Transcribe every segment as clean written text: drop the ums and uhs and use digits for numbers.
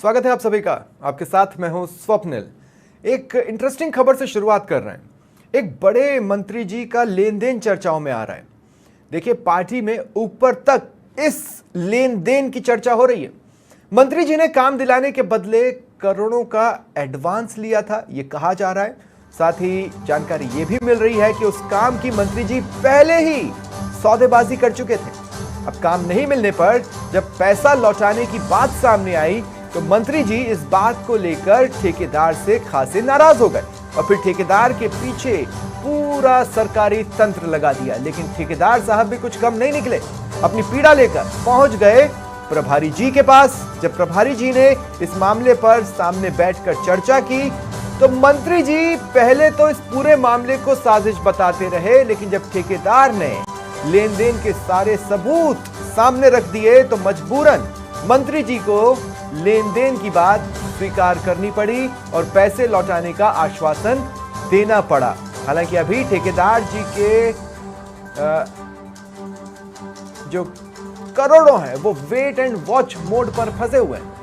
स्वागत है आप सभी का। आपके साथ मैं हूं स्वप्निल। एक इंटरेस्टिंग खबर से शुरुआत कर रहे हैं। एक बड़े मंत्री जी का लेन देन चर्चाओं में आ रहा है। देखिए, पार्टी में ऊपर तक इस लेन देन की चर्चा हो रही है। मंत्री जी ने काम दिलाने के बदले करोड़ों का एडवांस लिया था, यह कहा जा रहा है। साथ ही जानकारी यह भी मिल रही है कि उस काम की मंत्री जी पहले ही सौदेबाजी कर चुके थे। अब काम नहीं मिलने पर जब पैसा लौटाने की बात सामने आई तो मंत्री जी इस बात को लेकर ठेकेदार से खासे नाराज हो गए और फिर ठेकेदार के पीछे पूरा सरकारी तंत्र लगा दिया। लेकिन ठेकेदार साहब भी कुछ कम नहीं निकले, अपनी पीड़ा लेकर पहुंच गए प्रभारी जी के पास। जब प्रभारी जी ने इस मामले पर सामने बैठकर चर्चा की तो मंत्री जी पहले तो इस पूरे मामले को साजिश बताते रहे, लेकिन जब ठेकेदार ने लेन देन के सारे सबूत सामने रख दिए तो मजबूरन मंत्री जी को लेन देन की बात स्वीकार करनी पड़ी और पैसे लौटाने का आश्वासन देना पड़ा। हालांकि अभी ठेकेदार जी के जो करोड़ों हैं वो वेट एंड वॉच मोड पर फंसे हुए हैं।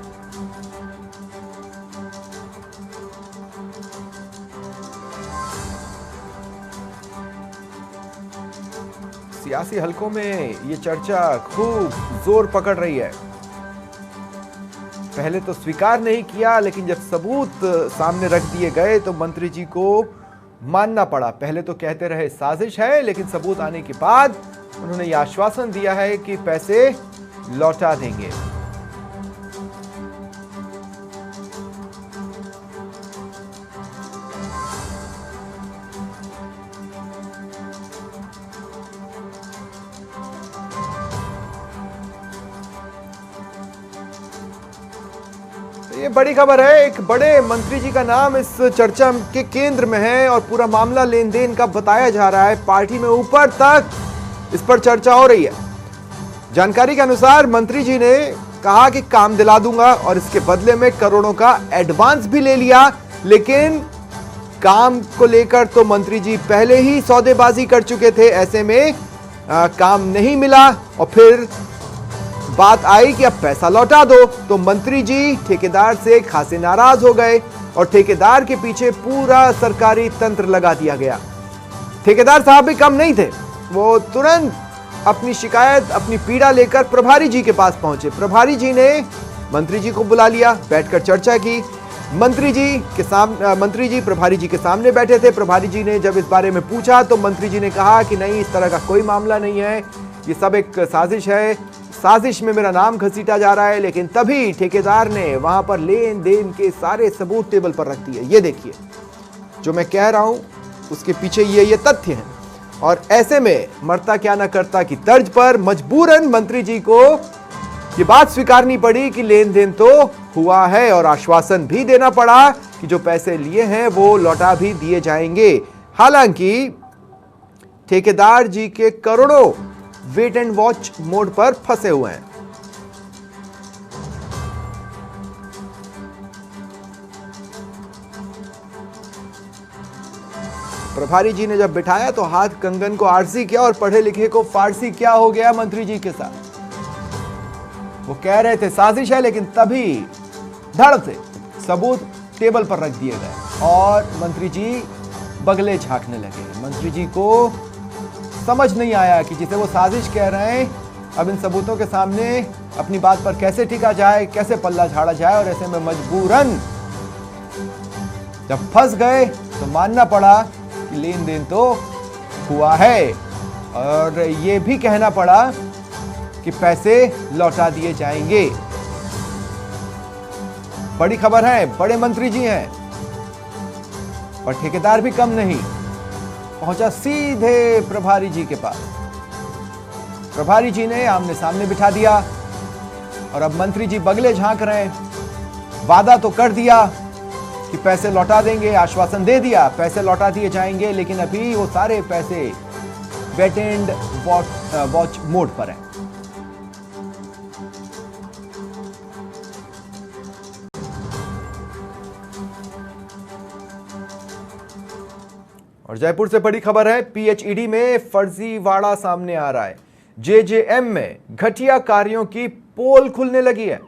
सियासी हलकों में ये चर्चा खूब जोर पकड़ रही है। पहले तो स्वीकार नहीं किया, लेकिन जब सबूत सामने रख दिए गए तो मंत्री जी को मानना पड़ा। पहले तो कहते रहे साजिश है, लेकिन सबूत आने के बाद उन्होंने यह आश्वासन दिया है कि पैसे लौटा देंगे। ये बड़ी खबर है। एक बड़े मंत्री जी का नाम इस चर्चा के केंद्र में है और पूरा मामला लेन देन का बताया जा रहा है। पार्टी में ऊपर तक इस पर चर्चा हो रही है। जानकारी के अनुसार मंत्री जी ने कहा कि काम दिला दूंगा और इसके बदले में करोड़ों का एडवांस भी ले लिया, लेकिन काम को लेकर तो मंत्री जी पहले ही सौदेबाजी कर चुके थे। ऐसे में काम नहीं मिला और फिर बात आई कि अब पैसा लौटा दो, तो मंत्री जी ठेकेदार से खासे नाराज हो गए और ठेकेदार के पीछे पूरा सरकारी तंत्र लगा दिया गया। ठेकेदार साहब भी कम नहीं थे, वो तुरंत अपनी शिकायत, अपनी पीड़ा लेकर प्रभारी जी के पास पहुंचे। प्रभारी जी ने मंत्री जी को बुला लिया, बैठकर चर्चा की। मंत्री जी प्रभारी जी के सामने बैठे थे। प्रभारी जी ने जब इस बारे में पूछा तो मंत्री जी ने कहा कि नहीं, इस तरह का कोई मामला नहीं है, ये सब एक साजिश है, साजिश में मेरा नाम घसीटा जा रहा है। लेकिन तभी ठेकेदार ने वहां पर लेन देन के सारे सबूत टेबल पर रख दिए। ये देखिए, जो मैं कह रहा हूं उसके पीछे ये तथ्य हैं। और ऐसे में मरता क्या ना करता की तर्ज पर मजबूरन मंत्री जी को ये बात स्वीकारनी पड़ी कि लेन देन तो हुआ है और आश्वासन भी देना पड़ा कि जो पैसे लिए हैं वो लौटा भी दिए जाएंगे। हालांकि ठेकेदार जी के करोड़ों वेट एंड वॉच मोड पर फंसे हुए हैं। प्रभारी जी ने जब बिठाया तो हाथ कंगन को आरसी किया और पढ़े लिखे को फारसी क्या हो गया मंत्री जी के साथ। वो कह रहे थे साजिश है, लेकिन तभी धड़ से सबूत टेबल पर रख दिए गए और मंत्री जी बगले झांकने लगे। मंत्री जी को समझ नहीं आया कि जिसे वो साजिश कह रहे हैं, अब इन सबूतों के सामने अपनी बात पर कैसे टिका जाए, कैसे पल्ला झाड़ा जाए। और ऐसे में मजबूरन जब फंस गए तो मानना पड़ा कि लेन देन तो हुआ है और ये भी कहना पड़ा कि पैसे लौटा दिए जाएंगे। बड़ी खबर है, बड़े मंत्री जी हैं और ठेकेदार भी कम नहीं, पहुंचा सीधे प्रभारी जी के पास। प्रभारी जी ने आमने सामने बिठा दिया और अब मंत्री जी बगले झांक रहे हैं। वादा तो कर दिया कि पैसे लौटा देंगे, आश्वासन दे दिया पैसे लौटा दिए जाएंगे, लेकिन अभी वो सारे पैसे वेट एंड वॉच मोड पर हैं। और जयपुर से बड़ी खबर है, पीएचईडी में फर्जीवाड़ा सामने आ रहा है। जेजेएम में घटिया कार्यों की पोल खुलने लगी है।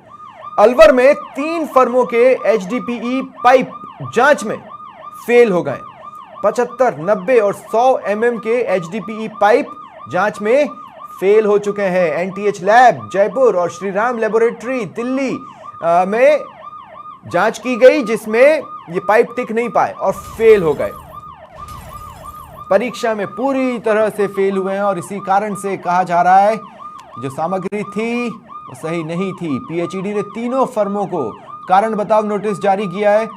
अलवर में 3 फर्मों के एचडीपीई पाइप जांच में फेल हो गए। 75, 90 और 100 mm के एचडीपीई पाइप जांच में फेल हो चुके हैं। एनटीएच लैब जयपुर और श्रीराम लेबोरेटरी दिल्ली में जांच की गई, जिसमें ये पाइप टिक नहीं पाए और फेल हो गए। परीक्षा में पूरी तरह से फेल हुए हैं और इसी कारण से कहा जा रहा है जो सामग्री थी वो सही नहीं थी। पीएचईडी ने तीनों फर्मों को कारण बताओ नोटिस जारी किया है।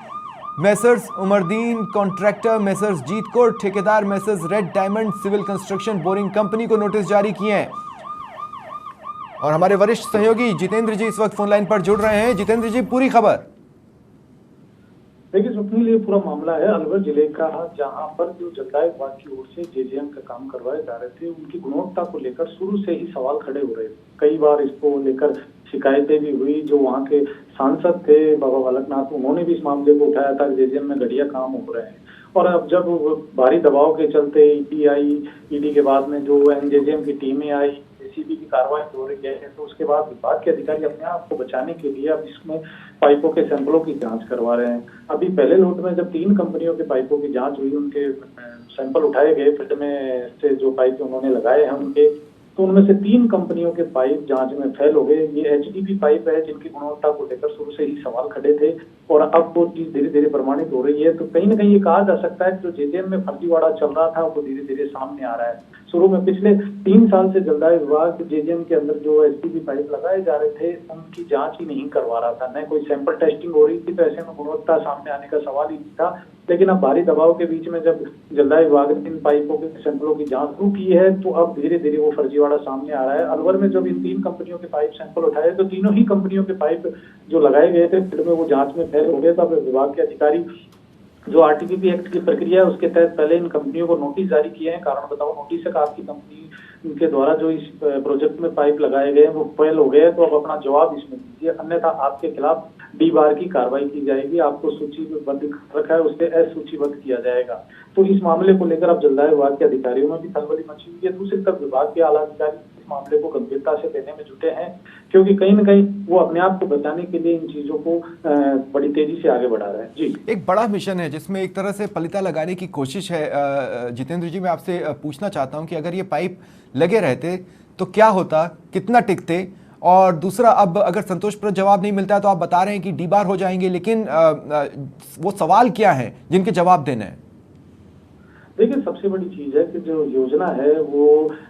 Messrs Umardeen contractor, messrs Jeetkot ठेकेदार, messrs red diamond civil construction boring company को नोटिस जारी किए हैं। और हमारे वरिष्ठ सहयोगी जितेंद्र जी इस वक्त फोन लाइन पर जुड़ रहे हैं। जितेंद्र जी, पूरी खबर। देखिए स्वप्निल, ये पूरा मामला है अलवर जिले का, जहां पर जो जलदाय विभाग की ओर से जेजेएम का काम करवाए जा रहे थे, उनकी गुणवत्ता को लेकर शुरू से ही सवाल खड़े हो रहे थे। कई बार इसको लेकर शिकायतें भी हुई। जो वहां के सांसद थे बाबा बालकनाथ, उन्होंने भी इस मामले को उठाया था कि जेजेएम में घटिया काम हो रहे हैं। और अब जब भारी दबाव के चलते ईडी के बाद में जो एनजेजेएम की टीमें आई, जेसीबी की कार्रवाई हो रही है, तो उसके बाद विभाग के अधिकारी अपने आप को बचाने के लिए अब इसमें पाइपों के सैंपलों की जांच करवा रहे हैं। अभी पहले लोट में जब 3 कंपनियों के पाइपों की जांच हुई, उनके सैंपल उठाए गए फील्ड में से जो पाइप उन्होंने लगाए हैं उनके, तो उनमें से 3 कंपनियों के पाइप जांच में फेल हो गए। ये एचडीपी पाइप है जिनकी गुणवत्ता को लेकर शुरू से ही सवाल खड़े थे और अब वो चीज धीरे धीरे प्रमाणित हो रही है। तो कहीं ना कहीं ये कहा जा सकता है कि जो जेजेएम में फर्जीवाड़ा चल रहा था वो धीरे धीरे सामने आ रहा है। शुरू में पिछले 3 साल से जलदाय विभाग जेजेएम के अंदर जो एचडीपी पाइप लगाए जा रहे थे उनकी जांच ही नहीं करवा रहा था, न कोई सैंपल टेस्टिंग हो रही थी, तो ऐसे में गुणवत्ता सामने आने का सवाल ही नहीं था। लेकिन अब भारी दबाव के बीच में जब जलदाय विभाग ने इन पाइपों के सैंपलों की जांच शुरू की है, तो अब धीरे धीरे वो फर्जीवाड़ा सामने आ रहा है। अलवर में जब इन 3 कंपनियों के पाइप सैंपल उठाए तो तीनों ही कंपनियों के पाइप जो लगाए गए थे फिर में वो जांच में फेल हो गए। तो अब विभाग के अधिकारी जो आरटीपीपी एक्ट की प्रक्रिया है उसके तहत पहले इन कंपनियों को नोटिस जारी किए हैं। कारण बताओ नोटिस है कि आपकी कंपनी के द्वारा जो इस प्रोजेक्ट में पाइप लगाए गए हैं वो फेल हो गए, तो अब अपना जवाब इसमें दीजिए, अन्यथा आपके खिलाफ डी बार की कार्रवाई की जाएगी। आपको सूचीबद्ध रखा है उससे असूचीबद्ध किया जाएगा। तो इस मामले को लेकर अब जलदाय विभाग के अधिकारियों में भी खलबली मची हुई है। दूसरी तरफ विभाग के आला अधिकारी इस मामले को गंभीरता से लेने में जुटे हैं, क्योंकि कहीं न कहीं वो अपने आप को बचाने के लिए इन चीजों को बड़ी तेजी से आगे बढ़ा रहे हैं। जी, एक बड़ा मिशन है जिसमें एक तरह से पलिता लगाने की कोशिश है। जितेंद्र जी, मैं आपसे पूछना चाहता हूं कि अगर ये पाइप लगे रहते तो क्या होता, कितना टिकते? और दूसरा, अब अगर संतोषप्रद जवाब नहीं मिलता है तो आप बता रहे हैं कि डी बार हो जाएंगे, लेकिन वो सवाल क्या है जिनके जवाब देने हैं? देखिए सबसे बड़ी चीज है कि जो योजना है वो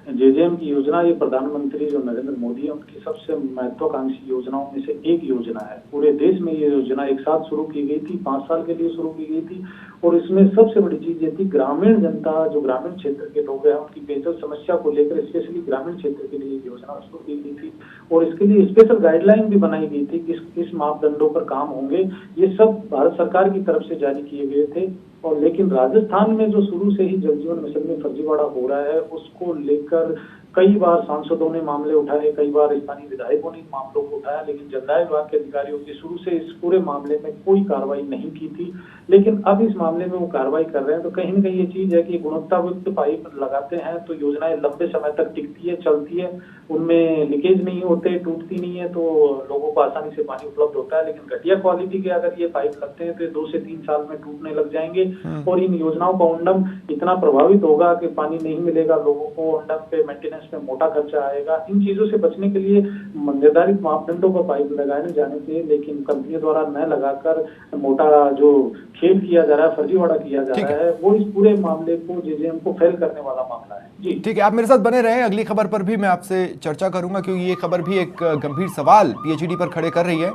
जेजेएम की योजना, ये प्रधानमंत्री जो नरेंद्र मोदी है उनकी सबसे महत्वाकांक्षी योजनाओं में से एक योजना है। पूरे देश में ये योजना एक साथ शुरू की गई थी, 5 साल के लिए शुरू की गई थी। और इसमें सबसे बड़ी चीज ये थी, ग्रामीण जनता जो ग्रामीण क्षेत्र के लोग हैं उनकी पेयजल समस्या को लेकर स्पेशली ग्रामीण क्षेत्र के लिए योजना शुरू की गई थी और इसके लिए स्पेशल गाइडलाइन भी बनाई गई थी कि किस मापदंडों पर काम होंगे। ये सब भारत सरकार की तरफ से जारी किए गए थे। और लेकिन राजस्थान में जो शुरू से ही जल जीवन मिशन में फर्जीवाड़ा हो रहा है उसको लेकर कई बार सांसदों ने मामले उठाए, कई बार स्थानीय विधायकों ने मामलों को उठाया, लेकिन जलदाय विभाग के अधिकारियों की शुरू से इस पूरे मामले में कोई कार्रवाई नहीं की थी। लेकिन अब इस मामले में वो कार्रवाई कर रहे हैं। तो कहीं न कहीं ये चीज है कि गुणवत्तायुक्त पाइप लगाते हैं तो योजनाएं लंबे समय तक टिकती है, चलती है, उनमें लीकेज नहीं होते, टूटती नहीं है, तो लोगों को आसानी से पानी उपलब्ध होता है। लेकिन घटिया क्वालिटी के अगर ये पाइप लगते हैं तो 2 से 3 साल में टूटने लग जाएंगे और इन योजनाओं का उन्नम इतना प्रभावित होगा कि पानी नहीं मिलेगा लोगों को, उन्नम पे मेंटेनेंस में मोटा खर्चा आएगा। इन चीजों से बचने के लिए निर्धारित मापदंडों पर पाइप लगाने जाने चाहिए, लेकिन कंपनियों द्वारा न लगाकर मोटा जो खेल किया जा रहा है, फर्जीवाड़ा किया जा रहा है, वो इस पूरे मामले को जेजेएम को फेल करने वाला मामला है। जी ठीक है, आप मेरे साथ बने रहें। अगली खबर पर भी मैं आपसे चर्चा करूंगा क्योंकि ये खबर भी एक गंभीर सवाल पीएचईडी पर खड़े कर रही है।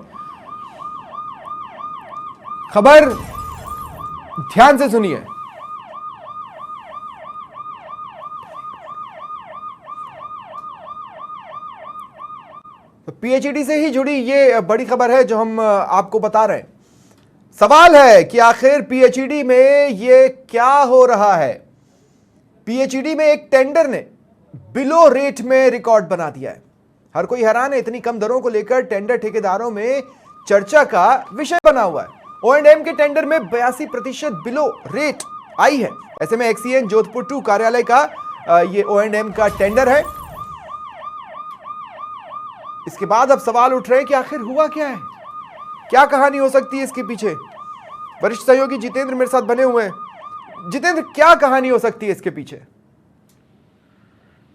खबर ध्यान से सुनिए। तो पीएचईडी से ही जुड़ी ये बड़ी खबर है जो हम आपको बता रहे हैं। सवाल है कि आखिर पीएचईडी में ये क्या हो रहा है। पीएचईडी में एक टेंडर ने बिलो रेट में रिकॉर्ड बना दिया है। हर कोई हैरान है, इतनी कम दरों को लेकर टेंडर ठेकेदारों में चर्चा का विषय बना हुआ है। O&M के टेंडर में 82% बिलो रेट आई है। ऐसे में एक्सीएन जोधपुर 2 कार्यालय का ये O&M का टेंडर है। इसके बाद अब सवाल उठ रहे हैं कि आखिर हुआ क्या है, क्या कहानी हो सकती है इसके पीछे? वरिष्ठ सहयोगी जितेंद्र मेरे साथ बने हुए हैं। जितेंद्र, क्या कहानी हो सकती है इसके पीछे?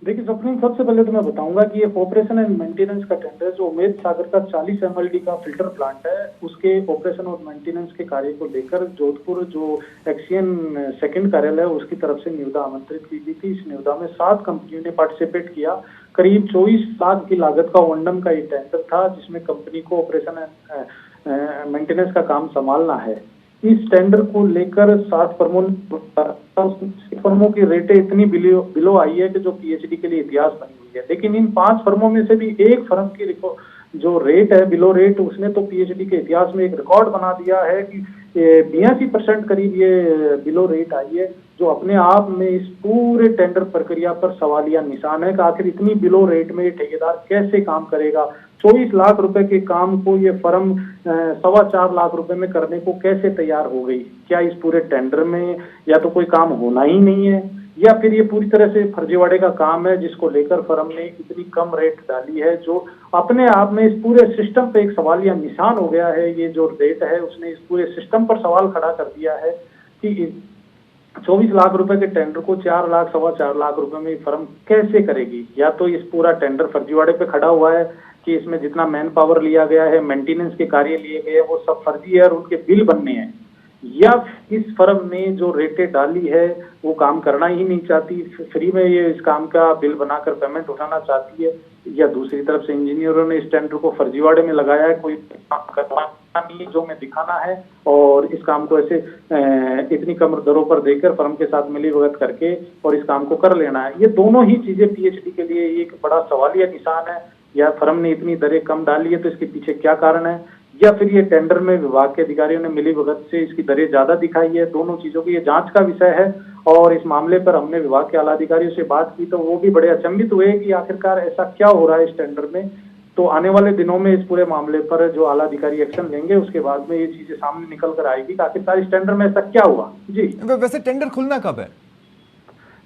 देखिए स्वप्निल, सबसे पहले तो मैं बताऊंगा कि ये ऑपरेशन एंड मेंटेनेंस का टेंडर जो उमेद सागर का 40 MLD का फिल्टर प्लांट है, उसके ऑपरेशन और मेंटेनेंस के कार्य को लेकर जोधपुर जो एक्सियन सेकंड कार्यालय है उसकी तरफ से निविदा आमंत्रित की गई थी। इस निविदा में 7 कंपनियों ने पार्टिसिपेट किया। करीब 24 लाख की लागत का वनडम का ये टेंडर था, जिसमें कंपनी को ऑपरेशन एंड मेंटेनेंस का काम संभालना है। इस टेंडर को लेकर 7 फर्मों की रेटें इतनी बिलो आई है कि जो PhD के लिए इतिहास बनी हुई है। लेकिन इन 5 फर्मों में से भी एक फर्म की जो रेट है, बिलो रेट, उसने तो PhD के इतिहास में एक रिकॉर्ड बना दिया है कि 82% करीब ये बिलो रेट आई है, जो अपने आप में इस पूरे टेंडर प्रक्रिया पर सवालिया निशान है कि आखिर इतनी बिलो रेट में ठेकेदार कैसे काम करेगा। 24 लाख रुपए के काम को ये फर्म 4.25 लाख रुपए में करने को कैसे तैयार हो गई? क्या इस पूरे टेंडर में या तो कोई काम होना ही नहीं है, या फिर ये पूरी तरह से फर्जीवाड़े का काम है जिसको लेकर फर्म ने इतनी कम रेट डाली है, जो अपने आप में इस पूरे सिस्टम पे एक सवालिया निशान हो गया है। ये जो रेट है उसने इस पूरे सिस्टम पर सवाल खड़ा कर दिया है कि 24 लाख रुपए के टेंडर को 4 लाख 4.25 लाख रुपए में फर्म कैसे करेगी? या तो इस पूरा टेंडर फर्जीवाड़े पे खड़ा हुआ है कि इसमें जितना मैन पावर लिया गया है, मेंटेनेंस के कार्य लिए गए वो सब फर्जी है और उनके बिल बनने हैं, या इस फर्म ने जो रेटें डाली है वो काम करना ही नहीं चाहती, फ्री में ये इस काम का बिल बनाकर पेमेंट उठाना चाहती है, या दूसरी तरफ से इंजीनियरों ने इस टेंडर को फर्जीवाड़े में लगाया है, कोई काम करना नहीं जो में दिखाना है और इस काम को ऐसे इतनी कम दरों पर देकर फर्म के साथ मिलीभगत करके और इस काम को कर लेना है। ये दोनों ही चीजें PhD के लिए एक बड़ा सवालिया निशान है। या फर्म ने इतनी दरें कम डाली है तो इसके पीछे क्या कारण है, या फिर ये टेंडर में विभाग के अधिकारियों ने मिलीभगत से इसकी दरें ज्यादा दिखाई है। दोनों चीजों की ये जांच का विषय है और इस मामले पर हमने विभाग के आला अधिकारियों से बात की तो वो भी बड़े अचंभित हुए कि आखिरकार ऐसा क्या हो रहा है इस टेंडर में। तो आने वाले दिनों में इस पूरे मामले पर जो आला अधिकारी एक्शन लेंगे उसके बाद में ये चीजें सामने निकल कर आएगी कि आखिरकार इस टेंडर में ऐसा क्या हुआ। जी, वैसे टेंडर खुलना कब है?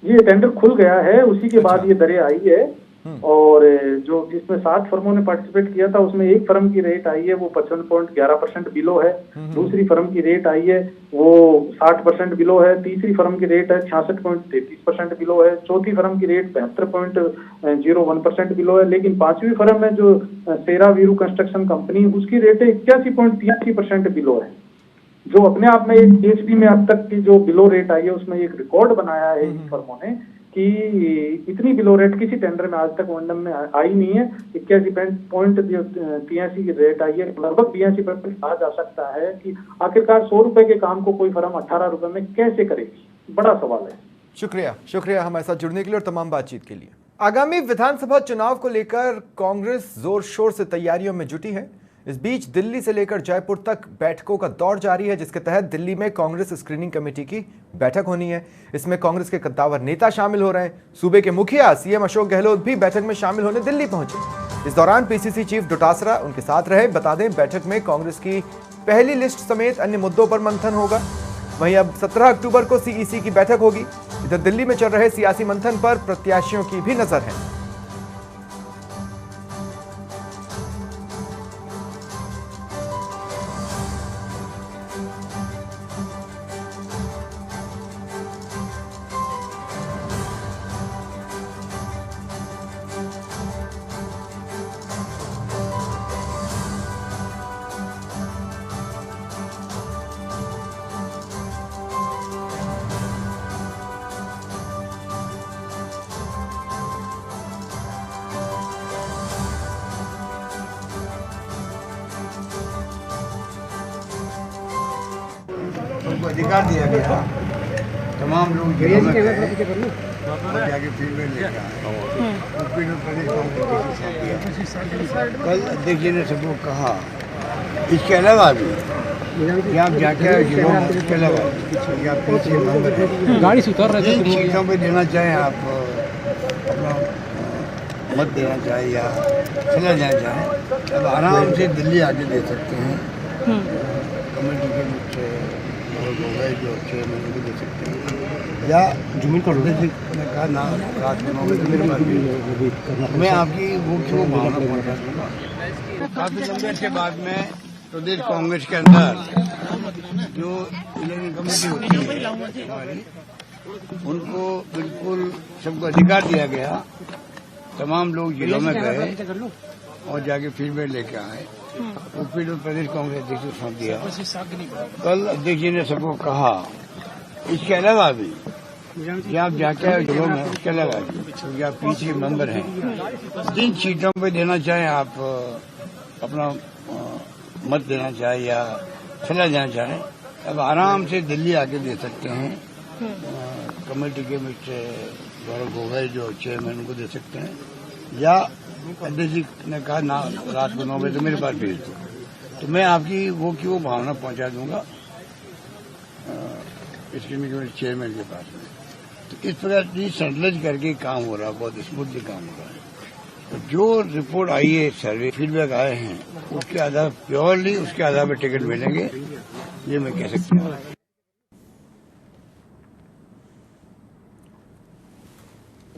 ये टेंडर खुल गया है, उसी के बाद ये दरें आई है। और जो जिसमें 7 फर्मों ने पार्टिसिपेट किया था उसमें एक फर्म की रेट आई है वो 55.11% बिलो है, दूसरी फर्म की रेट आई है वो 60% बिलो है, तीसरी फर्म की रेट है 66.33% बिलो है, चौथी फर्म की रेट 72.01% बिलो है, लेकिन 5वीं फर्म है जो सेरा वीरू कंस्ट्रक्शन कंपनी, उसकी रेट 81.83% बिलो है, जो अपने आप में एक PhD में अब तक की जो बिलो रेट आई है उसमें एक रिकॉर्ड बनाया है इन फर्मों ने कि इतनी बिलो रेट किसी टेंडर में आज तक वनडम में आई नहीं है। 81.83 की रेट आई है, लगभग 82% कहा जा सकता है कि आखिरकार 100 रुपए के काम को कोई फर्म 18 रुपए में कैसे करेगी? बड़ा सवाल है। शुक्रिया हमारे साथ जुड़ने के लिए और तमाम बातचीत के लिए। आगामी विधानसभा चुनाव को लेकर कांग्रेस जोर शोर से तैयारियों में जुटी है। इस बीच दिल्ली से लेकर जयपुर तक बैठकों का दौर जारी है, जिसके तहत दिल्ली में कांग्रेस स्क्रीनिंग कमेटी की बैठक होनी है। इसमें कांग्रेस के कद्दावर नेता शामिल हो रहे हैं। सूबे के मुखिया CM अशोक गहलोत भी बैठक में शामिल होने दिल्ली पहुंचे। इस दौरान PCC चीफ डोटासरा उनके साथ रहे। बता दें, बैठक में कांग्रेस की पहली लिस्ट समेत अन्य मुद्दों पर मंथन होगा। वहीं अब 17 अक्टूबर को CEC की बैठक होगी। इधर दिल्ली में चल रहे सियासी मंथन पर प्रत्याशियों की भी नजर है। उनको अधिकार दिया गया तमाम लोग जाके फील्ड में लेकर कल अध्यक्ष जी ने सबको कहा। इसके अलावा भी कि आप जाके इसके अलावा या पीछे गाड़ी से उतर रहे थे सीटों पर देना चाहें, आप अपना मत देना चाहें या चला जाना चाहें, अब आराम से दिल्ली आके दे सकते हैं। कमेटी के मुझसे जो अच्छे मैंने भी दे सकते हैं या जमीन का ने कहा ना रात में 9 बजे मेरे पास मैं आपकी वो क्यों भावना पहुँचा दूँगा। काफ़ी लंबे के बाद में प्रदेश कांग्रेस के अंदर जो इलेक्शन कमेटी होती है हमारी, उनको बिल्कुल सबको अधिकार दिया गया। तमाम लोग जिलों में गए और जाके फीडबैक लेके आए। वो फीडबैक प्रदेश कांग्रेस अध्यक्ष को सौंप दिया। कल अध्यक्ष जी ने सबको कहा, इसके अलावा भी जहाँ आप जाके जिलों में, उसके अलावा क्योंकि आप पीछे मेंबर हैं, जिन सीटों पे देना चाहें आप अपना मत देना चाहें या सलाह देना चाहें, अब आराम से दिल्ली आके दे सकते हैं। कमेटी के मिस्टर गौरव गोगोई जो चेयरमैन, उनको दे सकते हैं, या अध्यक्ष जी ने कहा ना रात को 9 बजे तो मेरे पास भेज दो, तो मैं आपकी वो भावना पहुंचा दूंगा स्क्रीनिंग कमेटी चेयरमैन के पास में। तो इस प्रकार की सेंट्रलाइज करके काम हो रहा है, बहुत स्मूथली काम हो रहा है। तो जो रिपोर्ट आई है, सर्वे फीडबैक आए हैं, उसके आधार प्योरली उसके आधार पर टिकट मिलेंगे, ये मैं कह सकता हूँ।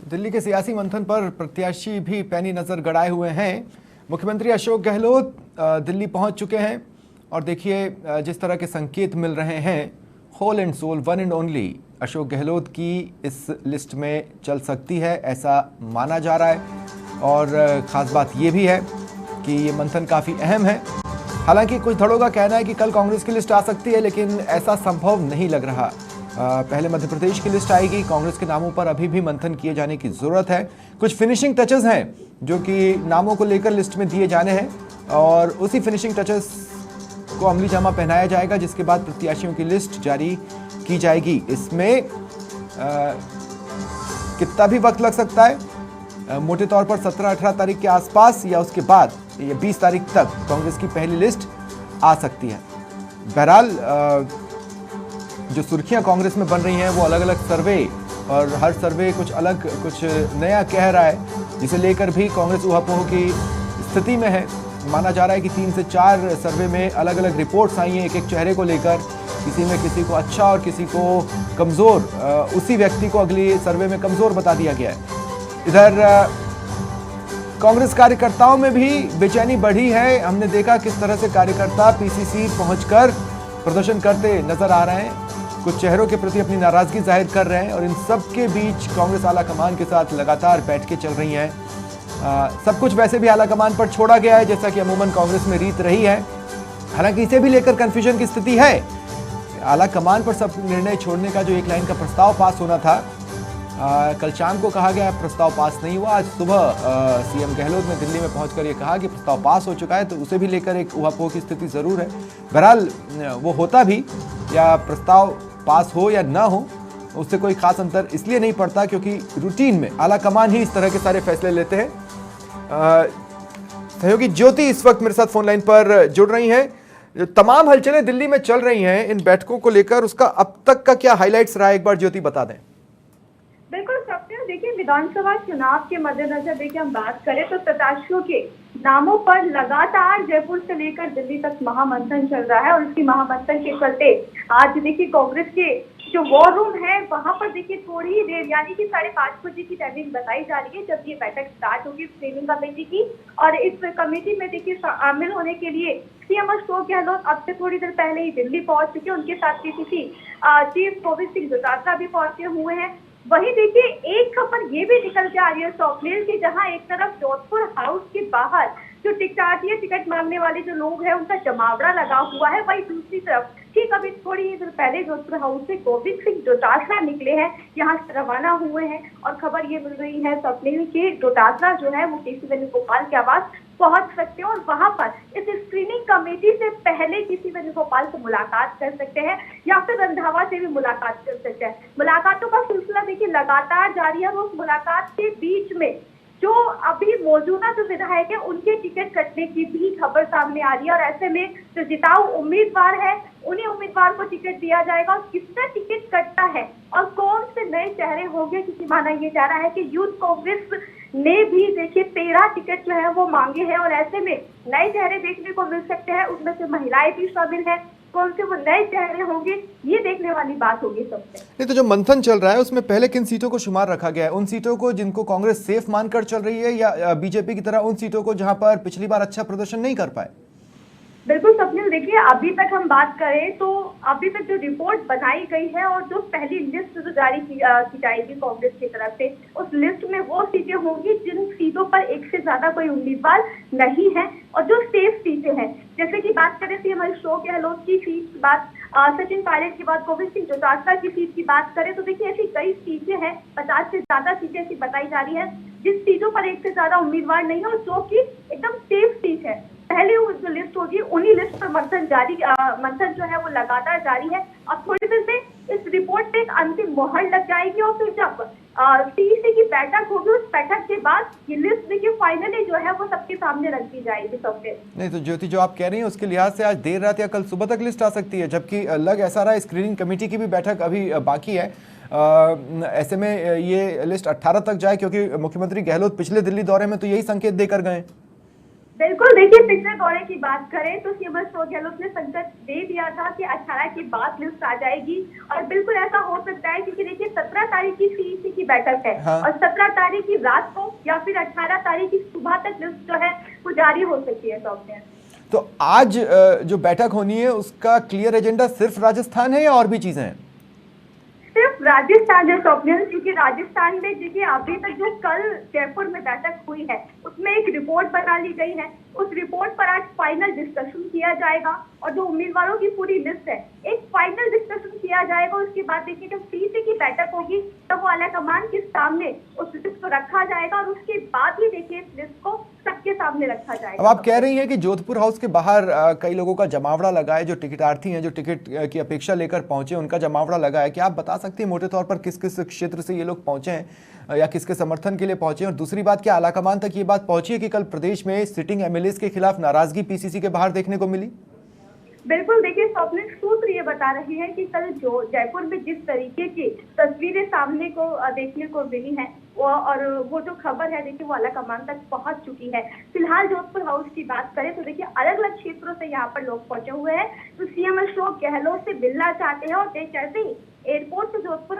दिल्ली के सियासी मंथन पर प्रत्याशी भी पैनी नजर गड़ाए हुए हैं। मुख्यमंत्री अशोक गहलोत दिल्ली पहुंच चुके हैं और देखिए जिस तरह के संकेत मिल रहे हैं, whole and sole, one and only Ashok Gehlot की इस लिस्ट में चल सकती है, ऐसा माना जा रहा है। और ख़ास बात ये भी है कि ये मंथन काफ़ी अहम है। हालांकि कुछ धड़ों का कहना है कि कल कांग्रेस की लिस्ट आ सकती है, लेकिन ऐसा संभव नहीं लग रहा। पहले मध्य प्रदेश की लिस्ट आएगी। कांग्रेस के नामों पर अभी भी मंथन किए जाने की ज़रूरत है। कुछ फिनिशिंग टचेस हैं जो कि नामों को लेकर लिस्ट में दिए जाने हैं और उसी फिनिशिंग टचेस को अमली जामा पहनाया जाएगा, जिसके बाद प्रत्याशियों की लिस्ट जारी की जाएगी। इसमें कितना भी वक्त लग सकता है, मोटे तौर पर 17-18 तारीख के आसपास या उसके बाद या 20 तारीख तक कांग्रेस की पहली लिस्ट आ सकती है। बहरहाल जो सुर्खियां कांग्रेस में बन रही हैं वो अलग अलग सर्वे, और हर सर्वे कुछ अलग कुछ नया कह रहा है, जिसे लेकर भी कांग्रेस ऊहापोह की स्थिति में है। माना जा रहा है कि 3 से 4 सर्वे में अलग अलग रिपोर्ट्स आई हैं एक एक चेहरे को लेकर। किसी में किसी को अच्छा और किसी को कमज़ोर, उसी व्यक्ति को अगली सर्वे में कमज़ोर बता दिया गया है। इधर कांग्रेस कार्यकर्ताओं में भी बेचैनी बढ़ी है। हमने देखा किस तरह से कार्यकर्ता पीसीसी पहुंचकर प्रदर्शन करते नजर आ रहे हैं, कुछ चेहरों के प्रति अपनी नाराजगी जाहिर कर रहे हैं, और इन सब के बीच कांग्रेस आला कमान के साथ लगातार बैठकें चल रही हैं। सब कुछ वैसे भी आला कमान पर छोड़ा गया है, जैसा कि अमूमन कांग्रेस में रीत रही है। हालांकि इसे भी लेकर कंफ्यूजन की स्थिति है। आला कमान पर सब निर्णय छोड़ने का जो एक लाइन का प्रस्ताव पास होना था, कल शाम को कहा गया प्रस्ताव पास नहीं हुआ। आज सुबह सीएम गहलोत ने दिल्ली में पहुंचकर ये कहा कि प्रस्ताव पास हो चुका है, तो उसे भी लेकर एक उहापोह की स्थिति जरूर है। बहरहाल वो होता भी या प्रस्ताव पास हो या ना हो, उससे कोई खास अंतर इसलिए नहीं पड़ता क्योंकि रूटीन में आला कमान ही इस तरह के सारे फैसले लेते हैं। सहयोगी ज्योति इस वक्त मेरे साथ फोन लाइन पर जुड़ रही हैं। जो तमाम हलचलें दिल्ली में चल रही हैं इन बैठकों को लेकर, उसका अब तक का क्या हाइलाइट्स रहा है, एक बार ज्योति बता दें। बिल्कुल सत्य, देखिए विधानसभा चुनाव के मद्देनजर देखिए हम बात करें तो प्रत्याशियों के नामों पर लगातार जयपुर से लेकर दिल्ली तक महामंथन चल रहा है, और इसकी महामंथन के चलते आज देखिए कांग्रेस के जो वॉर रूम है वहां पर देखिए थोड़ी ही देर यानी कि 5:30 बजे की टाइमिंग बताई जा रही है जब ये बैठक स्टार्ट होगी स्क्रीनिंग कमेटी की। और इस कमेटी में देखिए शामिल होने के लिए सीएम अशोक गहलोत अब से थोड़ी देर पहले ही दिल्ली पहुंच चुके हैं। उनके साथ पीसीसी चीफ गोविंद सिंह डोटासरा भी पहुंचे हुए हैं। वहीं देखिए एक खबर ये भी निकल के आ रही है स्वप्निल की, जहां एक तरफ जोधपुर हाउस के बाहर जो टिकट मांगने वाले जो लोग हैं उनका जमावड़ा लगा हुआ है, वहीं दूसरी तरफ ठीक अभी थोड़ी ही देर पहले जोधपुर हाउस से गोविंद सिंह डोटासरा निकले हैं, यहाँ से रवाना हुए हैं। और खबर ये मिल रही है स्वप्निल की डोटासरा जो है वो केसी वेणुगोपाल के आवास पहुंच सकते हैं और वहां पर इस स्क्रीनिंग कमेटी से पहले किसी वेणुगोपाल से मुलाकात कर सकते हैं या फिर रंधावा से भी मुलाकात कर सकते हैं। मुलाकातों का सिलसिला देखिए लगातार जारी है। उस मुलाकात के बीच में जो अभी मौजूदा जो विधायक है उनके टिकट कटने की भी खबर सामने आ रही है, और ऐसे में जो जिताऊ उम्मीदवार है उन्हीं उम्मीदवार को टिकट दिया जाएगा। और किसका टिकट कटता है और कौन से नए चेहरे होंगे, क्योंकि माना यह जा रहा है कि यूथ कांग्रेस ने भी देखिए 13 टिकट जो है वो मांगे हैं, और ऐसे में नए चेहरे देखने को मिल सकते हैं। उसमें से महिलाएं भी शामिल है। कौन से वो नए चेहरे होंगे ये देखने वाली बात होगी सबसे। नहीं तो जो मंथन चल रहा है उसमें पहले किन सीटों को शुमार रखा गया है? उन सीटों को जिनको कांग्रेस सेफ मानकर चल रही है, या बीजेपी की तरह उन सीटों को जहां पर पिछली बार अच्छा प्रदर्शन नहीं कर पाए? बिल्कुल स्वप्निल, देखिए अभी तक हम बात करें तो अभी तक जो रिपोर्ट बनाई गई है और जो पहली लिस्ट जो जारी की जाएगी कांग्रेस की तरफ से, उस लिस्ट में वो सीटें होंगी जिन सीटों पर एक से ज्यादा कोई उम्मीदवार नहीं है और जो सेफ सीटें हैं। जैसे कि बात करें सीएम अशोक गहलोत की सीट की बात, सचिन पायलट की बात, गोविंद सिंह डोटासरा की सीट की बात करें तो देखिए ऐसी कई सीटें हैं, 50 से ज्यादा सीटें ऐसी बताई जा रही है जिस सीटों पर एक से ज्यादा उम्मीदवार नहीं है और जो कि एकदम सेफ सीट है। पहले वो जो लिस्ट होगी उन्हीं लिस्ट पर मंथन जो है वो लगातार जारी है। अब थोड़ी देर में इस रिपोर्ट पे एक अंतिम मोहर लग जाएगी और फिर जब सीईसी की बैठक होगी उस बैठक के बाद ये लिस्ट देखिए फाइनली जो है वो सबके सामने रख दी जाएगी। सबके नहीं तो ज्योति, जो आप कह रही हैं उसके लिहाज से आज देर रात या कल सुबह तक लिस्ट आ सकती है, जबकि लग ऐसा रहा है स्क्रीनिंग कमेटी की भी बैठक अभी बाकी है। ऐसे में ये लिस्ट 18 तक जाए, क्योंकि मुख्यमंत्री गहलोत पिछले दिल्ली दौरे में तो यही संकेत देकर गए। बिल्कुल, देखिए पिछले दौरे की बात करें तो सीएम अशोक गहलोत ने संकेत दे दिया था कि 18 के बाद लिस्ट आ जाएगी और बिल्कुल ऐसा हो सकता है क्योंकि देखिए 17 तारीख की सीईसी की बैठक है। हाँ। और 17 तारीख की रात को या फिर 18 तारीख की सुबह तक लिस्ट जो है वो जारी हो सकती है सॉफ्टवेयर। तो आज जो बैठक होनी है उसका क्लियर एजेंडा सिर्फ राजस्थान है या और भी चीजें हैं? सिर्फ राजस्थान है स्वप्निल, क्योंकि राजस्थान में देखिए अभी तक जो कल जयपुर में बैठक हुई है उसमें एक रिपोर्ट बना ली गई है। उस रिपोर्ट पर आज फाइनल डिस्कशन किया जाएगा और जो उम्मीदवारों की पूरी लिस्ट है एक फाइनल डिस्कशन किया जाएगा। उसके बाद देखिए जब सीईसी की बैठक होगी तब वो आलाकमान के सामने उस लिस्ट को रखा जाएगा और उसके बाद ही देखिए इस लिस्ट को सबके सामने रखा जाएगा। अब आप कह रही हैं कि जोधपुर हाउस के बाहर कई लोगों का जमावड़ा लगा है, जो टिकटार्थी हैं, जो टिकट की अपेक्षा लेकर पहुंचे, उनका जमावड़ा लगा है। क्या आप बता सकती हैं मोटे तौर पर किस किस क्षेत्र से ये लोग पहुंचे हैं या किसके समर्थन के लिए पहुंचे हैं? और दूसरी बात, क्या आलाकमान तक ये बात पहुंची है कि कल प्रदेश में सिटिंग एमएलएस के खिलाफ नाराजगी पीसीसी के बाहर देखने को मिली? बिल्कुल, देखिए स्वप्निल, सूत्र ये बता रहे हैं कि कल जो जयपुर में जिस तरीके की तस्वीरें सामने को देखने को मिली है वो जो खबर है देखिए वो आलाकमान तक पहुंच चुकी है। फिलहाल जोधपुर हाउस की बात करें तो देखिए अलग अलग क्षेत्रों से यहाँ पर लोग पहुंचे हुए हैं तो सीएम अशोक गहलोत से मिलना चाहते हैं और जैसे ही एयरपोर्ट से जोधपुर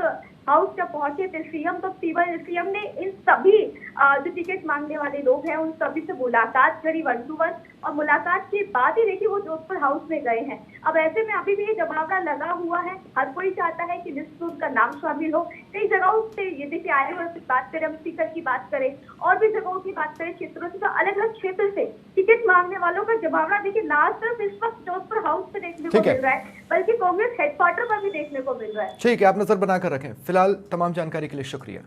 हाउस जब पहुंचे थे सीएम ने इन सभी जो टिकट मांगने वाले लोग हैं उन सभी से मुलाकात करी, 1 to 1, और मुलाकात के बाद ही देखिए वो जोधपुर हाउस में गए हैं। अब ऐसे में अभी भी ये जमावड़ा लगा हुआ है, हर कोई चाहता है कि लिस्ट में उनका नाम शामिल हो। कई जगहों से ये देखिए आए हुए बात करें, हम स्पीकर की बात करें और भी जगहों की बात करें क्षेत्रों से, तो अलग अलग क्षेत्र से टिकट मांगने वालों का जमावड़ा देखिए ना सिर्फ इस वक्त जोधपुर हाउस पे देखने को मिल रहा है बल्कि कांग्रेस हेडक्वार्टर पर भी देखने को मिल रहा है। ठीक है, आप नजर बनाकर रखें। फिलहाल तमाम जानकारी के लिए शुक्रिया।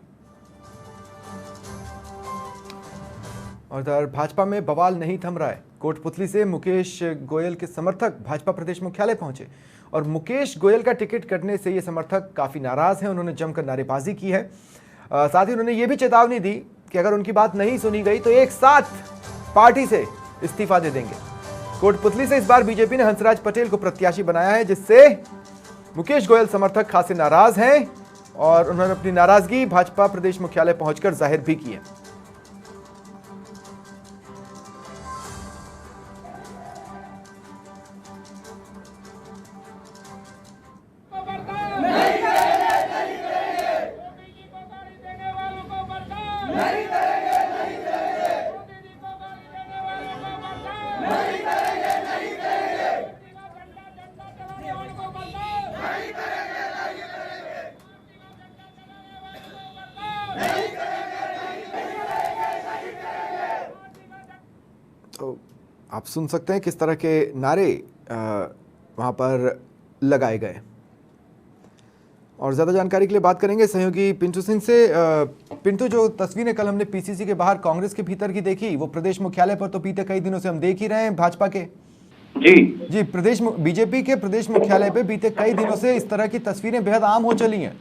और इधर भाजपा में बवाल नहीं थम रहा है। कोटपुतली से मुकेश गोयल के समर्थक भाजपा प्रदेश मुख्यालय पहुंचे और मुकेश गोयल का टिकट कटने से ये समर्थक काफी नाराज हैं। उन्होंने जमकर नारेबाजी की है। साथ ही उन्होंने ये भी चेतावनी दी कि अगर उनकी बात नहीं सुनी गई तो एक साथ पार्टी से इस्तीफा दे देंगे। कोटपुतली से इस बार बीजेपी ने हंसराज पटेल को प्रत्याशी बनाया है, जिससे मुकेश गोयल समर्थक खासे नाराज हैं और उन्होंने अपनी नाराजगी भाजपा प्रदेश मुख्यालय पहुंचकर जाहिर भी की है। तो आप सुन सकते हैं किस तरह के नारे वहाँ पर लगाए गए। और ज़्यादा जानकारी के लिए बात करेंगे सहयोगी पिंटू सिंह से। पिंटू, जो तस्वीरें कल हमने पीसीसी के बाहर कांग्रेस के भीतर की देखी, वो प्रदेश मुख्यालय पर तो बीते कई दिनों से हम देख ही रहे हैं भाजपा के। जी प्रदेश बीजेपी के प्रदेश मुख्यालय पे बीते कई दिनों से इस तरह की तस्वीरें बेहद आम हो चली हैं।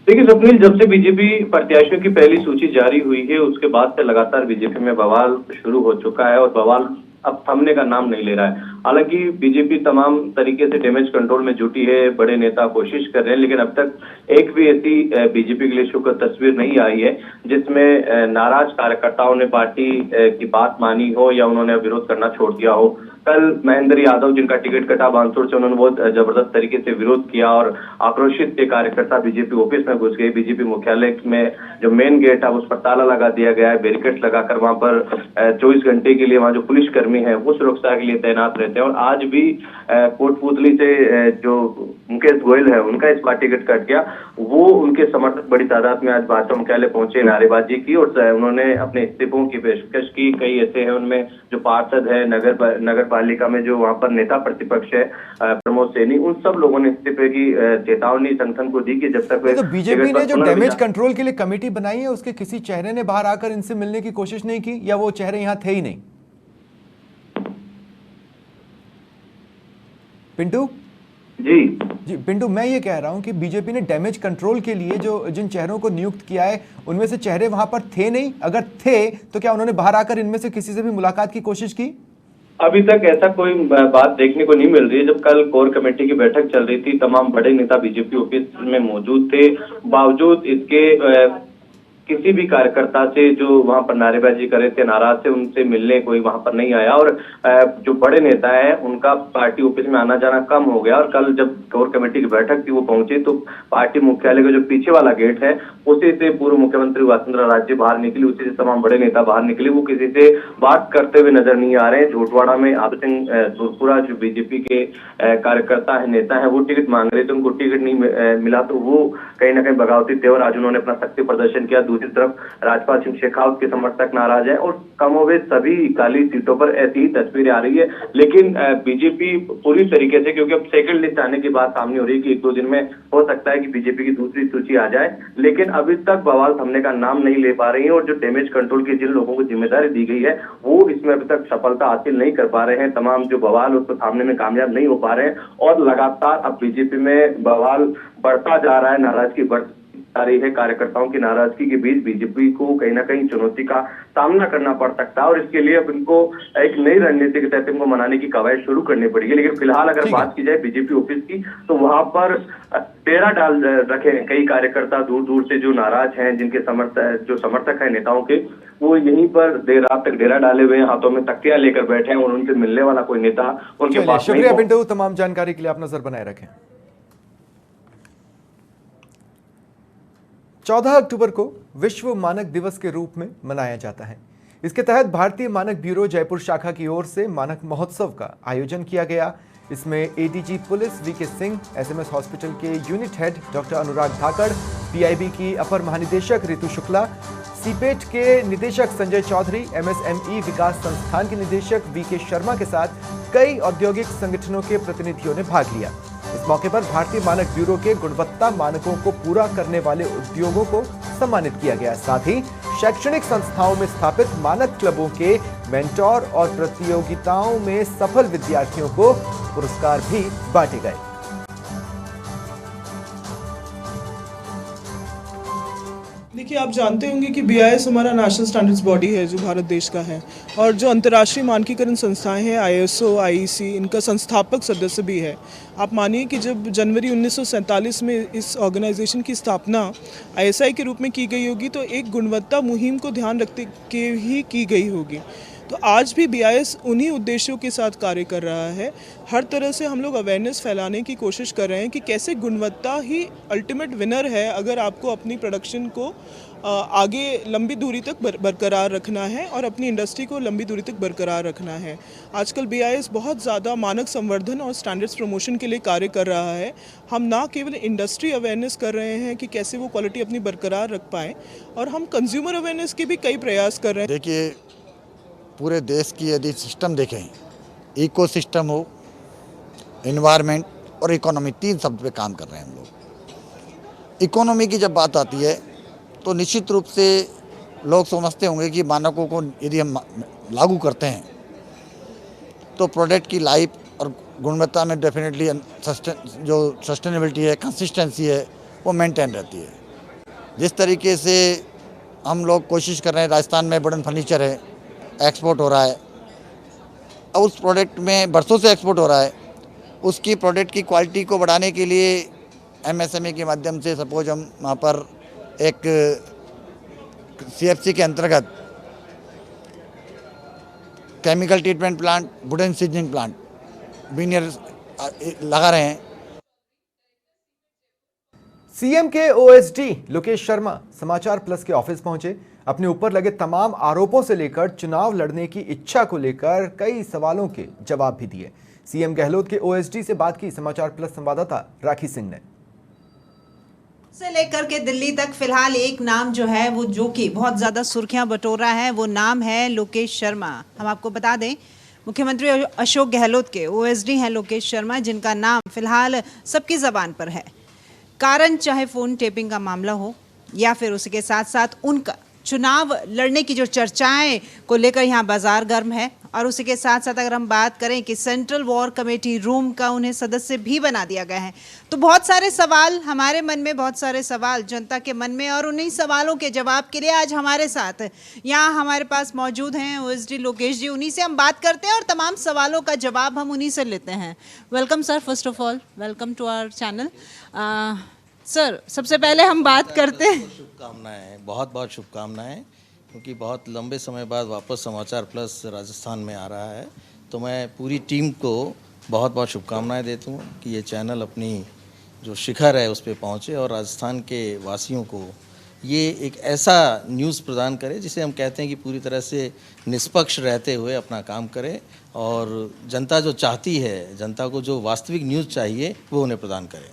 देखिए स्वप्निल, जब से बीजेपी प्रत्याशियों की पहली सूची जारी हुई है उसके बाद से लगातार बीजेपी में बवाल शुरू हो चुका है और बवाल अब थमने का नाम नहीं ले रहा है। हालांकि बीजेपी तमाम तरीके से डैमेज कंट्रोल में जुटी है, बड़े नेता कोशिश कर रहे हैं, लेकिन अब तक एक भी ऐसी बीजेपी के लिए शुक्र तस्वीर नहीं आई है जिसमें नाराज कार्यकर्ताओं ने पार्टी की बात मानी हो या उन्होंने विरोध करना छोड़ दिया हो। कल महेंद्र यादव जिनका टिकट कटा बानसूर से, उन्होंने बहुत जबरदस्त तरीके से विरोध किया और आक्रोशित के कार्यकर्ता बीजेपी ऑफिस में घुस गए। बीजेपी मुख्यालय में जो मेन गेट है उस पर ताला लगा दिया गया है, बैरिकेड लगाकर वहां पर 24 घंटे के लिए वहां जो पुलिसकर्मी है वो सुरक्षा के लिए तैनात रहते हैं। और आज भी कोटपुतली से जो मुकेश गोयल है उनका इस बार टिकट कट गया, वो उनके समर्थक बड़ी तादाद में आज भाजपा मुख्यालय पहुंचे, नारेबाजी की और उन्होंने अपने इस्तीफों की पेशकश की। कई ऐसे हैं उनमें जो पार्षद है, नगर पालिका में जो वहां पर नेता प्रतिपक्ष है प्रमोद सैनी, उन सब लोगों ने इस्तीफे की चेतावनी संगठन को दी कि जब तक तो बीजेपी ने जो डैमेज कंट्रोल के लिए कमेटी बनाई है उसके किसी चेहरे ने बाहर आकर इनसे मिलने की कोशिश नहीं की, या वो चेहरे यहां थे ही नहीं? पिंटू जी पिंटू, मैं ये कह रहा हूं कि बीजेपी ने डैमेज कंट्रोल के लिए जो जिन चेहरों को नियुक्त किया है उनमें से चेहरे वहां पर थे नहीं। अगर थे तो क्या उन्होंने बाहर आकर इनमें से किसी से भी मुलाकात की कोशिश की? अभी तक ऐसा कोई बात देखने को नहीं मिल रही है। जब कल कोर कमेटी की बैठक चल रही थी, तमाम बड़े नेता बीजेपी ऑफिस में मौजूद थे, बावजूद इसके किसी भी कार्यकर्ता से जो वहां पर नारेबाजी कर रहे थे, नाराज थे, उनसे मिलने कोई वहां पर नहीं आया। और जो बड़े नेता है उनका पार्टी ऑफिस में आना जाना कम हो गया। और कल जब कोर कमेटी की बैठक थी वो पहुंचे तो पार्टी मुख्यालय का जो पीछे वाला गेट है उसी से पूर्व मुख्यमंत्री वसुंधरा राजे बाहर निकली, उसी से तमाम बड़े नेता बाहर निकले। वो किसी से बात करते हुए नजर नहीं आ रहे हैं। झोटवाड़ा में आप सिंह सुरपुरा जो बीजेपी के कार्यकर्ता है, नेता है, वो टिकट मांग रहे थे, उनको टिकट नहीं मिला तो वो कहीं ना कहीं बगावती तेवर आज उन्होंने अपना शक्ति प्रदर्शन किया। दूसरी तरफ राजपाल सिंह शेखावत के समर्थक नाराज है और कमोबेश सभी 41 सीटों पर ऐसी ही तस्वीरें आ रही है। लेकिन बीजेपी पूरी तरीके से, क्योंकि अब सेकंड लिस्ट आने की बात सामने हो रही है कि 1-2 दिन में हो सकता है कि बीजेपी की दूसरी सूची आ जाए, लेकिन अभी तक बवाल थमने का नाम नहीं ले पा रही है। और जो डैमेज कंट्रोल की जिन लोगों को जिम्मेदारी दी गई है वो इसमें अभी तक सफलता हासिल नहीं कर पा रहे हैं। तमाम जो बवाल उसको थामने में कामयाब नहीं हो पा रहे हैं और लगातार अब बीजेपी में बवाल बढ़ता जा रहा है, नाराजगी बढ़ती आ रही है। कार्यकर्ताओं की नाराजगी के बीच बीजेपी को कहीं ना कहीं चुनौती का सामना करना पड़ सकता है और इसके लिए अब इनको एक नई रणनीति के तहत इनको मनाने की कवायद शुरू करनी पड़ेगी। लेकिन फिलहाल अगर बात की जाए बीजेपी ऑफिस की तो वहां पर डेरा डाल रखे हैं कई कार्यकर्ता दूर दूर से जो नाराज हैं, जिनके समर्थक हैं नेताओं के, वो यहीं पर देर रात तक डेरा डाले हुए हैं, हाथों में तख्तियां लेकर बैठे हैं और उनसे मिलने वाला कोई नेता उनके पास। शुक्रिया पिंटू, तमाम जानकारी के लिए आप नजर बनाए रखें। 14 अक्टूबर को विश्व मानक दिवस के रूप में मनाया जाता है। इसके तहत भारतीय मानक ब्यूरो जयपुर शाखा की ओर से मानक महोत्सव का आयोजन किया गया। इसमें ADG police VK Singh, SMS hospital के unit head doctor Anurag Dhakad, PIB की अपर महानिदेशक ऋतु शुक्ला, सीपेट के निदेशक संजय चौधरी, एमएसएमई विकास संस्थान के निदेशक वीके शर्मा के साथ कई औद्योगिक संगठनों के प्रतिनिधियों ने भाग लिया। इस मौके पर भारतीय मानक ब्यूरो के गुणवत्ता मानकों को पूरा करने वाले उद्योगों को सम्मानित किया गया। साथ ही शैक्षणिक संस्थाओं में स्थापित मानक क्लबों के मेंटोर और प्रतियोगिताओं में सफल विद्यार्थियों को पुरस्कार भी बांटे गए। देखिए, आप जानते होंगे कि BIS हमारा नेशनल स्टैंडर्ड्स बॉडी है जो भारत देश का है, और जो अंतर्राष्ट्रीय मानकीकरण संस्थाएं हैं ISO, IEC, इनका संस्थापक सदस्य भी है। आप मानिए कि जब जनवरी 1947 में इस ऑर्गेनाइजेशन की स्थापना ISI के रूप में की गई होगी तो एक गुणवत्ता मुहिम को ध्यान रखते के ही की गई होगी। तो आज भी BIS उन्हीं उद्देश्यों के साथ कार्य कर रहा है। हर तरह से हम लोग अवेयरनेस फैलाने की कोशिश कर रहे हैं कि कैसे गुणवत्ता ही अल्टीमेट विनर है अगर आपको अपनी प्रोडक्शन को आगे लंबी दूरी तक बरकरार रखना है और अपनी इंडस्ट्री को लंबी दूरी तक बरकरार रखना है। आजकल BIS बहुत ज़्यादा मानक संवर्धन और स्टैंडर्ड्स प्रमोशन के लिए कार्य कर रहा है। हम ना केवल इंडस्ट्री अवेयरनेस कर रहे हैं कि कैसे वो क्वालिटी अपनी बरकरार रख पाएँ, और हम कंज्यूमर अवेयरनेस के भी कई प्रयास कर रहे हैं। देखिए, पूरे देश की यदि सिस्टम देखें, इकोसिस्टम हो, एनवायरनमेंट और इकोनॉमी, 3 शब्द पे काम कर रहे हैं हम लोग। इकोनॉमी की जब बात आती है तो निश्चित रूप से लोग समझते होंगे कि मानकों को यदि हम लागू करते हैं तो प्रोडक्ट की लाइफ और गुणवत्ता में डेफिनेटली जो सस्टेनेबिलिटी है, कंसिस्टेंसी है, वो मेंटेन रहती है। जिस तरीके से हम लोग कोशिश कर रहे हैं, राजस्थान में वुडन फर्नीचर है, एक्सपोर्ट हो रहा है, अब उस प्रोडक्ट में बरसों से एक्सपोर्ट हो रहा है, उसकी प्रोडक्ट की क्वालिटी को बढ़ाने के लिए MSME के माध्यम से सपोज हम वहाँ पर एक CFC के अंतर्गत chemical treatment plant, wooden seasoning plant veneer लगा रहे हैं। सीएम के ओएसडी लोकेश शर्मा समाचार प्लस के ऑफिस पहुंचे। अपने ऊपर लगे तमाम आरोपों से लेकर चुनाव लड़ने की इच्छा को लेकर कई सवालों के जवाब भी दिए। सीएम गहलोत के ओएसडी से बात की समाचार प्लस संवाददाता राखी सिंह ने। से लेकर के दिल्ली तक फिलहाल एक नाम जो है वो जो कि बहुत ज्यादा सुर्खियां बटोर रहा है, वो नाम है लोकेश शर्मा। हम आपको बता दें, मुख्यमंत्री अशोक गहलोत के ओएसडी हैं लोकेश शर्मा, जिनका नाम फिलहाल सबकी जबान पर है। कारण चाहे फोन टेपिंग का मामला हो या फिर उसके साथ साथ उनका चुनाव लड़ने की जो चर्चाएं को लेकर यहाँ बाजार गर्म है। और उसी के साथ साथ अगर हम बात करें कि सेंट्रल वॉर कमेटी रूम का उन्हें सदस्य भी बना दिया गया है, तो बहुत सारे सवाल हमारे मन में, बहुत सारे सवाल जनता के मन में, और उन्हीं सवालों के जवाब के लिए आज हमारे साथ यहाँ हमारे पास मौजूद हैं ओएसडी लोकेश जी। उन्हीं से हम बात करते हैं और तमाम सवालों का जवाब हम उन्हीं से लेते हैं। Welcome sir, first of all welcome to our channel. Sir, सबसे पहले हम बात करते हैं, शुभकामनाएं, बहुत बहुत शुभकामनाएं, क्योंकि बहुत लंबे समय बाद वापस समाचार प्लस राजस्थान में आ रहा है। तो मैं पूरी टीम को बहुत बहुत शुभकामनाएं देता हूँ कि ये चैनल अपनी जो शिखर है उस पर पहुँचे और राजस्थान के वासियों को ये एक ऐसा न्यूज़ प्रदान करे जिसे हम कहते हैं कि पूरी तरह से निष्पक्ष रहते हुए अपना काम करे और जनता जो चाहती है, जनता को जो वास्तविक न्यूज़ चाहिए वो उन्हें प्रदान करें।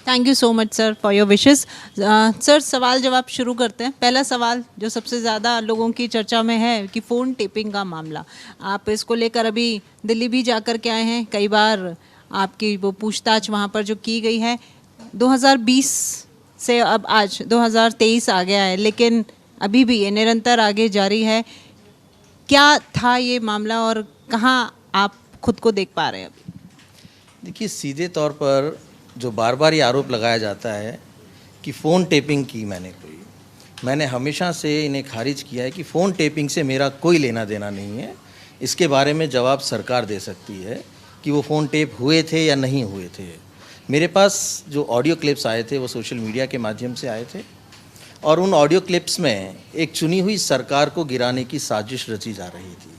Thank you so much sir for your wishes. Sir, सवाल जवाब शुरू करते हैं। पहला सवाल जो सबसे ज़्यादा लोगों की चर्चा में है कि फ़ोन टेपिंग का मामला, आप इसको लेकर अभी दिल्ली भी जाकर के आए हैं, कई बार आपकी वो पूछताछ वहाँ पर जो की गई है। 2020 से अब आज 2023 आ गया है, लेकिन अभी भी ये निरंतर आगे जारी है। क्या था ये मामला और कहाँ आप खुद को देख पा रहे हैं अभी? देखिए, सीधे तौर पर जो बार बार ये आरोप लगाया जाता है कि फ़ोन टेपिंग की मैंने हमेशा से इन्हें खारिज किया है कि फ़ोन टेपिंग से मेरा कोई लेना देना नहीं है। इसके बारे में जवाब सरकार दे सकती है कि वो फ़ोन टेप हुए थे या नहीं हुए थे। मेरे पास जो ऑडियो क्लिप्स आए थे वो सोशल मीडिया के माध्यम से आए थे और उन ऑडियो क्लिप्स में एक चुनी हुई सरकार को गिराने की साजिश रची जा रही थी।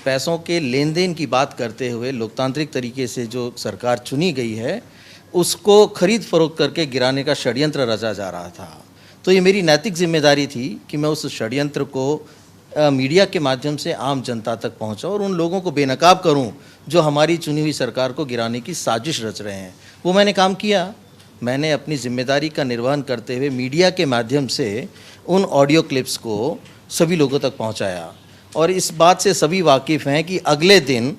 पैसों के लेन देन की बात करते हुए लोकतांत्रिक तरीके से जो सरकार चुनी गई है उसको खरीद फरोख्त करके गिराने का षड्यंत्र रचा जा रहा था। तो ये मेरी नैतिक जिम्मेदारी थी कि मैं उस षड्यंत्र को मीडिया के माध्यम से आम जनता तक पहुंचाऊं और उन लोगों को बेनकाब करूं जो हमारी चुनी हुई सरकार को गिराने की साजिश रच रहे हैं। वो मैंने काम किया। मैंने अपनी जिम्मेदारी का निर्वहन करते हुए मीडिया के माध्यम से उन ऑडियो क्लिप्स को सभी लोगों तक पहुँचाया और इस बात से सभी वाकिफ़ हैं कि अगले दिन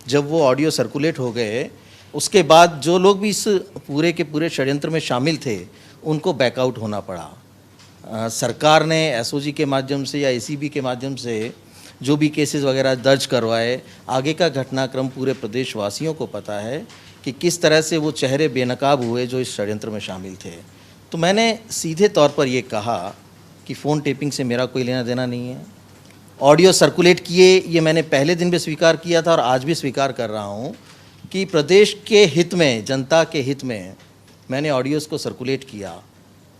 जब वो ऑडियो सर्कुलेट हो गए, उसके बाद जो लोग भी इस पूरे के पूरे षड्यंत्र में शामिल थे उनको बैकआउट होना पड़ा। सरकार ने एसओजी के माध्यम से या एसीबी के माध्यम से जो भी केसेस वगैरह दर्ज करवाए, आगे का घटनाक्रम पूरे प्रदेशवासियों को पता है कि किस तरह से वो चेहरे बेनकाब हुए जो इस षड्यंत्र में शामिल थे। तो मैंने सीधे तौर पर ये कहा कि फ़ोन टेपिंग से मेरा कोई लेना देना नहीं है। ऑडियो सर्कुलेट किए ये मैंने पहले दिन भी स्वीकार किया था और आज भी स्वीकार कर रहा हूँ कि प्रदेश के हित में, जनता के हित में मैंने ऑडियोज़ को सर्कुलेट किया।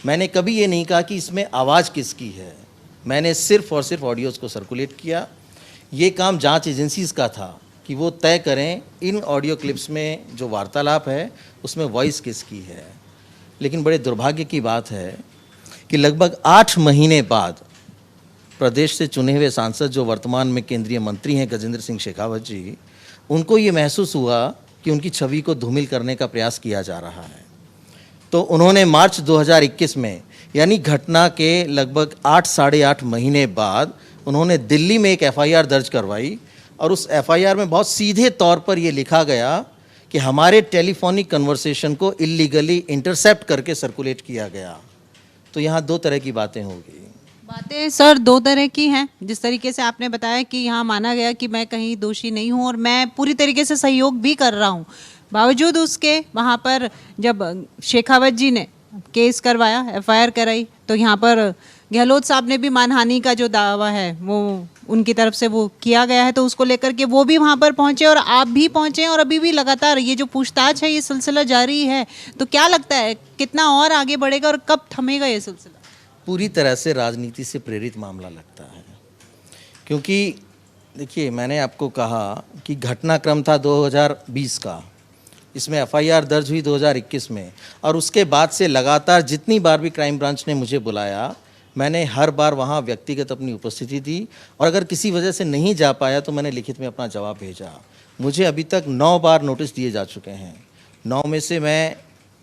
मैंने कभी ये नहीं कहा कि इसमें आवाज़ किसकी है। मैंने सिर्फ़ और सिर्फ ऑडियोज़ को सर्कुलेट किया। ये काम जांच एजेंसीज़ का था कि वो तय करें इन ऑडियो क्लिप्स में जो वार्तालाप है उसमें वॉइस किसकी है। लेकिन बड़े दुर्भाग्य की बात है कि लगभग 8 महीने बाद प्रदेश से चुने हुए सांसद जो वर्तमान में केंद्रीय मंत्री हैं गजेंद्र सिंह शेखावत जी, उनको ये महसूस हुआ कि उनकी छवि को धूमिल करने का प्रयास किया जा रहा है। तो उन्होंने मार्च 2021 में, यानी घटना के लगभग 8 साढ़े 8 महीने बाद, उन्होंने दिल्ली में एक एफआईआर दर्ज करवाई और उस एफआईआर में बहुत सीधे तौर पर ये लिखा गया कि हमारे टेलीफोनिक कन्वर्सेशन को इल्लीगली इंटरसेप्ट करके सर्कुलेट किया गया। तो यहाँ 2 तरह की बातें होगी। बातें सर 2 तरह की हैं। जिस तरीके से आपने बताया कि यहाँ माना गया कि मैं कहीं दोषी नहीं हूँ और मैं पूरी तरीके से सहयोग भी कर रहा हूँ, बावजूद उसके वहाँ पर जब शेखावत जी ने केस करवाया, एफआईआर कराई, तो यहाँ पर गहलोत साहब ने भी मानहानि का जो दावा है वो उनकी तरफ से वो किया गया है, तो उसको लेकर के वो भी वहाँ पर पहुँचे और आप भी पहुँचे और अभी भी लगातार ये जो पूछताछ है ये सिलसिला जारी है। तो क्या लगता है कितना और आगे बढ़ेगा और कब थमेगा ये सिलसिला? पूरी तरह से राजनीति से प्रेरित मामला लगता है, क्योंकि देखिए, मैंने आपको कहा कि घटनाक्रम था 2020 का, इसमें एफआईआर दर्ज हुई 2021 में, और उसके बाद से लगातार जितनी बार भी क्राइम ब्रांच ने मुझे बुलाया, मैंने हर बार वहाँ व्यक्तिगत अपनी उपस्थिति दी, और अगर किसी वजह से नहीं जा पाया तो मैंने लिखित में अपना जवाब भेजा। मुझे अभी तक 9 बार नोटिस दिए जा चुके हैं। 9 में से मैं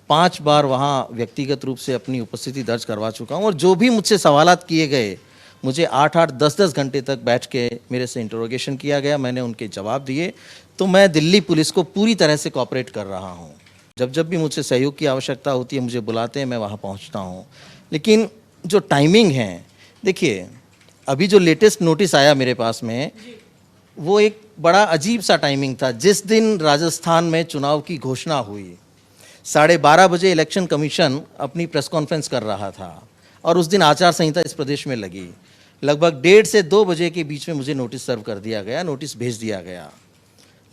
5 बार वहाँ व्यक्तिगत रूप से अपनी उपस्थिति दर्ज करवा चुका हूँ, और जो भी मुझसे सवालात किए गए, मुझे 8-8, 10-10 घंटे तक बैठ के मेरे से इंटरोगेशन किया गया, मैंने उनके जवाब दिए। तो मैं दिल्ली पुलिस को पूरी तरह से कोऑपरेट कर रहा हूँ। जब जब भी मुझसे सहयोग की आवश्यकता होती है, मुझे बुलाते हैं, मैं वहाँ पहुँचता हूँ। लेकिन जो टाइमिंग है, देखिए, अभी जो लेटेस्ट नोटिस आया मेरे पास में, वो एक बड़ा अजीब सा टाइमिंग था। जिस दिन राजस्थान में चुनाव की घोषणा हुई, 12:30 बजे इलेक्शन कमीशन अपनी प्रेस कॉन्फ्रेंस कर रहा था, और उस दिन आचार संहिता इस प्रदेश में लगी। लगभग 1:30 से 2 बजे के बीच में मुझे नोटिस सर्व कर दिया गया, नोटिस भेज दिया गया।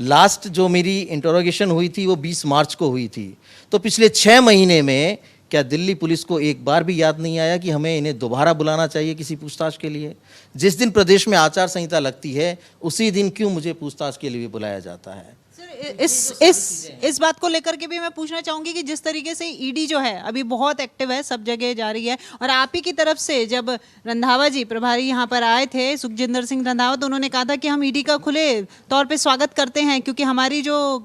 लास्ट जो मेरी इंटरोगेशन हुई थी वो 20 मार्च को हुई थी। तो पिछले 6 महीने में क्या दिल्ली पुलिस को एक बार भी याद नहीं आया कि हमें इन्हें दोबारा बुलाना चाहिए किसी पूछताछ के लिए? जिस दिन प्रदेश में आचार संहिता लगती है, उसी दिन क्यों मुझे पूछताछ के लिए बुलाया जाता है? सर, इस बात को लेकर के भी मैं पूछना चाहूंगी कि जिस तरीके से ईडी जो है अभी बहुत एक्टिव है, सब जगह जा रही है, और आप ही की तरफ से जब रंधावा जी प्रभारी यहाँ पर आए थे, सुखजिंदर सिंह रंधावा, तो उन्होंने कहा था कि हम ईडी का खुले तौर पे स्वागत करते हैं, क्योंकि हमारी जो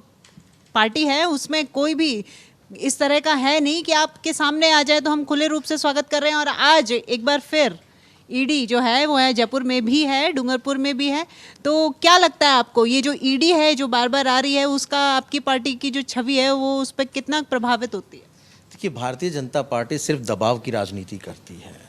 पार्टी है उसमें कोई भी इस तरह का है नहीं कि आपके सामने आ जाए तो हम खुले रूप से स्वागत कर रहे हैं। और आज एक बार फिर ईडी जो है वो है, जयपुर में भी है, डूंगरपुर में भी है। तो क्या लगता है आपको, ये जो ईडी है जो बार बार आ रही है, उसका आपकी पार्टी की जो छवि है वो उस पर कितना प्रभावित होती है? देखिए, भारतीय जनता पार्टी सिर्फ दबाव की राजनीति करती है।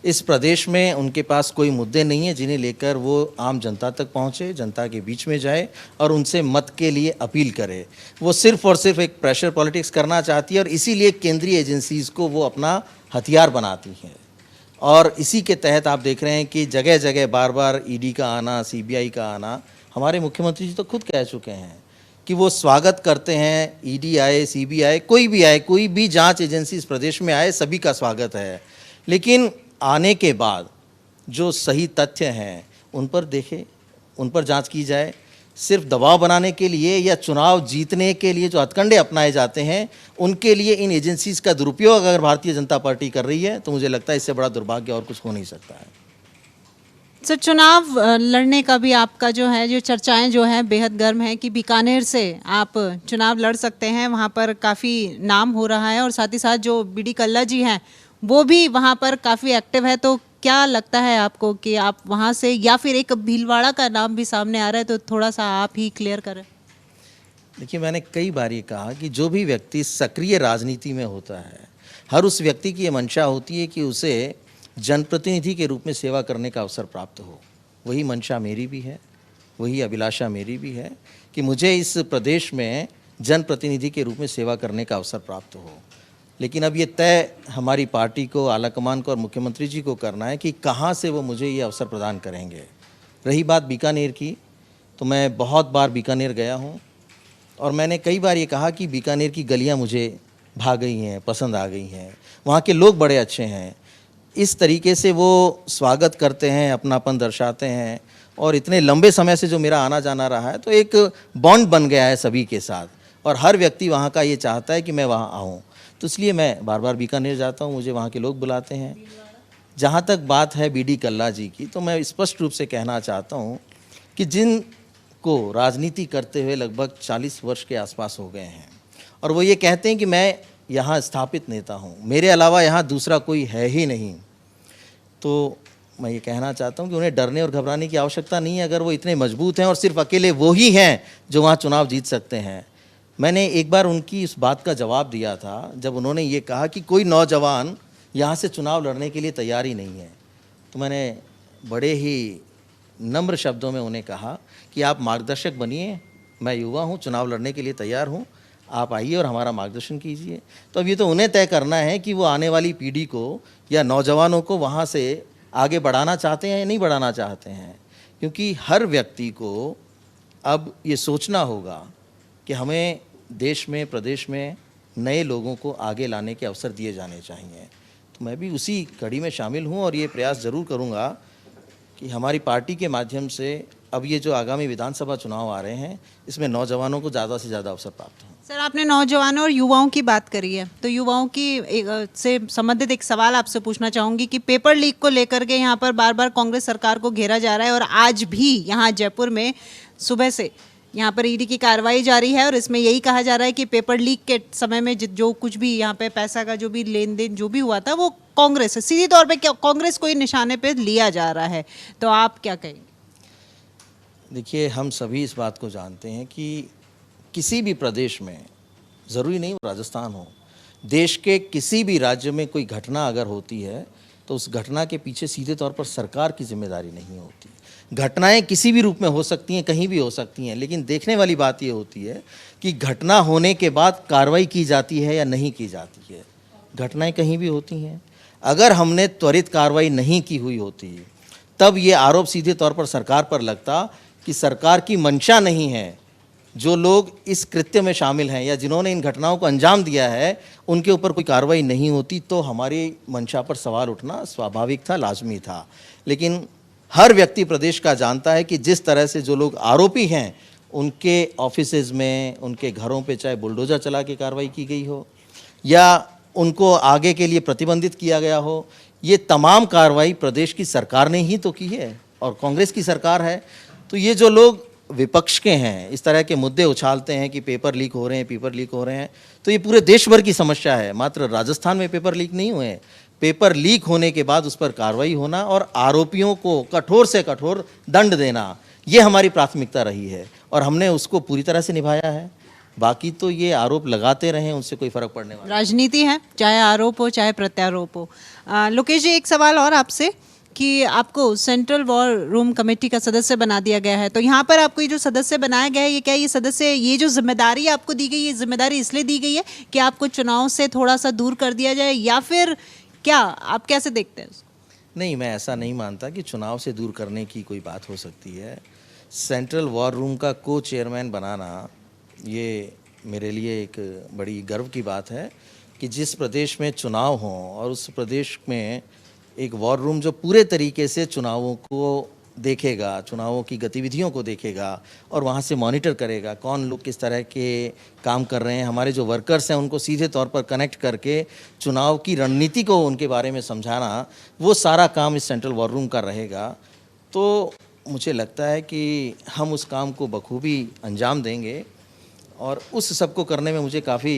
इस प्रदेश में उनके पास कोई मुद्दे नहीं है जिन्हें लेकर वो आम जनता तक पहुंचे, जनता के बीच में जाए और उनसे मत के लिए अपील करे। वो सिर्फ और सिर्फ एक प्रेशर पॉलिटिक्स करना चाहती है, और इसीलिए केंद्रीय एजेंसीज को वो अपना हथियार बनाती हैं। और इसी के तहत आप देख रहे हैं कि जगह जगह बार बार ईडी का आना, सीबीआई का आना। हमारे मुख्यमंत्री जी तो खुद कह चुके हैं कि वो स्वागत करते हैं, ईडी आए, सीबीआई, कोई भी आए, कोई भी जांच एजेंसी इस प्रदेश में आए, सभी का स्वागत है। लेकिन आने के बाद जो सही तथ्य हैं उन पर देखें, उन पर जांच की जाए। सिर्फ दबाव बनाने के लिए या चुनाव जीतने के लिए जो हथकंडे अपनाए जाते हैं, उनके लिए इन एजेंसीज का दुरुपयोग अगर भारतीय जनता पार्टी कर रही है, तो मुझे लगता है इससे बड़ा दुर्भाग्य और कुछ हो नहीं सकता है। सर, चुनाव लड़ने का भी आपका जो है, जो चर्चाएं जो हैं बेहद गर्म है कि बीकानेर से आप चुनाव लड़ सकते हैं, वहाँ पर काफ़ी नाम हो रहा है, और साथ ही साथ जो बीडी कल्ला जी हैं वो भी वहाँ पर काफ़ी एक्टिव है। तो क्या लगता है आपको कि आप वहाँ से, या फिर एक भीलवाड़ा का नाम भी सामने आ रहा है, तो थोड़ा सा आप ही क्लियर करें। देखिए, मैंने कई बार ये कहा कि जो भी व्यक्ति सक्रिय राजनीति में होता है, हर उस व्यक्ति की ये मंशा होती है कि उसे जनप्रतिनिधि के रूप में सेवा करने का अवसर प्राप्त हो। वही मंशा मेरी भी है, वही अभिलाषा मेरी भी है कि मुझे इस प्रदेश में जनप्रतिनिधि के रूप में सेवा करने का अवसर प्राप्त हो। लेकिन अब ये तय हमारी पार्टी को, आलाकमान को और मुख्यमंत्री जी को करना है कि कहाँ से वो मुझे ये अवसर प्रदान करेंगे। रही बात बीकानेर की, तो मैं बहुत बार बीकानेर गया हूँ, और मैंने कई बार ये कहा कि बीकानेर की गलियाँ मुझे भा गई हैं, पसंद आ गई हैं। वहाँ के लोग बड़े अच्छे हैं, इस तरीके से वो स्वागत करते हैं, अपनापन दर्शाते हैं, और इतने लंबे समय से जो मेरा आना जाना रहा है, तो एक बॉन्ड बन गया है सभी के साथ, और हर व्यक्ति वहाँ का ये चाहता है कि मैं वहाँ आऊँ। तो इसलिए मैं बार बार बीकानेर जाता हूँ, मुझे वहाँ के लोग बुलाते हैं। जहाँ तक बात है बीडी कल्ला जी की, तो मैं स्पष्ट रूप से कहना चाहता हूँ कि जिनको राजनीति करते हुए लगभग 40 वर्ष के आसपास हो गए हैं, और वो ये कहते हैं कि मैं यहाँ स्थापित नेता हूँ, मेरे अलावा यहाँ दूसरा कोई है ही नहीं, तो मैं ये कहना चाहता हूँ कि उन्हें डरने और घबराने की आवश्यकता नहीं है। अगर वो इतने मजबूत हैं और सिर्फ अकेले वो ही हैं जो वहाँ चुनाव जीत सकते हैं। मैंने एक बार उनकी इस बात का जवाब दिया था जब उन्होंने ये कहा कि कोई नौजवान यहाँ से चुनाव लड़ने के लिए तैयार ही नहीं है। तो मैंने बड़े ही नम्र शब्दों में उन्हें कहा कि आप मार्गदर्शक बनिए, मैं युवा हूँ, चुनाव लड़ने के लिए तैयार हूँ, आप आइए और हमारा मार्गदर्शन कीजिए। तो अब ये तो उन्हें तय करना है कि वो आने वाली पीढ़ी को या नौजवानों को वहाँ से आगे बढ़ाना चाहते हैं या नहीं बढ़ाना चाहते हैं, क्योंकि हर व्यक्ति को अब ये सोचना होगा कि हमें देश में, प्रदेश में नए लोगों को आगे लाने के अवसर दिए जाने चाहिए। तो मैं भी उसी कड़ी में शामिल हूँ और ये प्रयास ज़रूर करूँगा कि हमारी पार्टी के माध्यम से अब ये जो आगामी विधानसभा चुनाव आ रहे हैं, इसमें नौजवानों को ज़्यादा से ज़्यादा अवसर प्राप्त हो। सर, आपने नौजवानों और युवाओं की बात करी है, तो युवाओं की से संबंधित एक सवाल आपसे पूछना चाहूँगी कि पेपर लीक को लेकर के यहाँ पर बार बार कांग्रेस सरकार को घेरा जा रहा है और आज भी यहाँ जयपुर में सुबह से यहाँ पर ईडी की कार्रवाई जारी है और इसमें यही कहा जा रहा है कि पेपर लीक के समय में जो कुछ भी यहाँ पे पैसा का जो भी लेन देन जो भी हुआ था वो कांग्रेस है, सीधे तौर पे कांग्रेस को ही निशाने पे लिया जा रहा है, तो आप क्या कहेंगे? देखिए, हम सभी इस बात को जानते हैं कि किसी भी प्रदेश में, ज़रूरी नहीं राजस्थान हो, देश के किसी भी राज्य में कोई घटना अगर होती है तो उस घटना के पीछे सीधे तौर पर सरकार की जिम्मेदारी नहीं होती। घटनाएं किसी भी रूप में हो सकती हैं, कहीं भी हो सकती हैं, लेकिन देखने वाली बात ये होती है कि घटना होने के बाद कार्रवाई की जाती है या नहीं की जाती है। घटनाएं कहीं भी होती हैं, अगर हमने त्वरित कार्रवाई नहीं की हुई होती तब ये आरोप सीधे तौर पर सरकार पर लगता कि सरकार की मंशा नहीं है, जो लोग इस कृत्य में शामिल हैं या जिन्होंने इन घटनाओं को अंजाम दिया है उनके ऊपर कोई कार्रवाई नहीं होती, तो हमारी मंशा पर सवाल उठना स्वाभाविक था, लाजमी था। लेकिन हर व्यक्ति प्रदेश का जानता है कि जिस तरह से जो लोग आरोपी हैं उनके ऑफिसेज में, उनके घरों पे चाहे बुलडोजर चला के कार्रवाई की गई हो या उनको आगे के लिए प्रतिबंधित किया गया हो, ये तमाम कार्रवाई प्रदेश की सरकार ने ही तो की है और कांग्रेस की सरकार है। तो ये जो लोग विपक्ष के हैं, इस तरह के मुद्दे उछालते हैं कि पेपर लीक हो रहे हैं, पेपर लीक हो रहे हैं, तो ये पूरे देश भर की समस्या है। मात्र राजस्थान में पेपर लीक नहीं हुए हैं, पेपर लीक होने के बाद उस पर कार्रवाई होना और आरोपियों को कठोर से कठोर दंड देना, ये हमारी प्राथमिकता रही है और हमने उसको पूरी तरह से निभाया है। बाकी तो ये आरोप लगाते रहें, उससे कोई फर्क पड़ने वाला। राजनीति है, चाहे आरोप हो चाहे प्रत्यारोप हो। लोकेश जी, एक सवाल और आपसे कि आपको सेंट्रल वॉर रूम कमेटी का सदस्य बना दिया गया है, तो यहाँ पर आपको ये जो सदस्य बनाया गया है, ये क्या ये सदस्य, ये जो जिम्मेदारी आपको दी गई है, जिम्मेदारी इसलिए दी गई है कि आपको चुनाव से थोड़ा सा दूर कर दिया जाए या फिर क्या, आप कैसे देखते हैं? नहीं, मैं ऐसा नहीं मानता कि चुनाव से दूर करने की कोई बात हो सकती है। सेंट्रल वॉर रूम का को चेयरमैन बनाना ये मेरे लिए एक बड़ी गर्व की बात है कि जिस प्रदेश में चुनाव हों और उस प्रदेश में एक वॉर रूम जो पूरे तरीके से चुनावों को देखेगा, चुनावों की गतिविधियों को देखेगा और वहाँ से मॉनिटर करेगा कौन लोग किस तरह के काम कर रहे हैं, हमारे जो वर्कर्स हैं उनको सीधे तौर पर कनेक्ट करके चुनाव की रणनीति को उनके बारे में समझाना, वो सारा काम इस सेंट्रल वॉर रूम का रहेगा। तो मुझे लगता है कि हम उस काम को बखूबी अंजाम देंगे और उस सब को करने में मुझे काफ़ी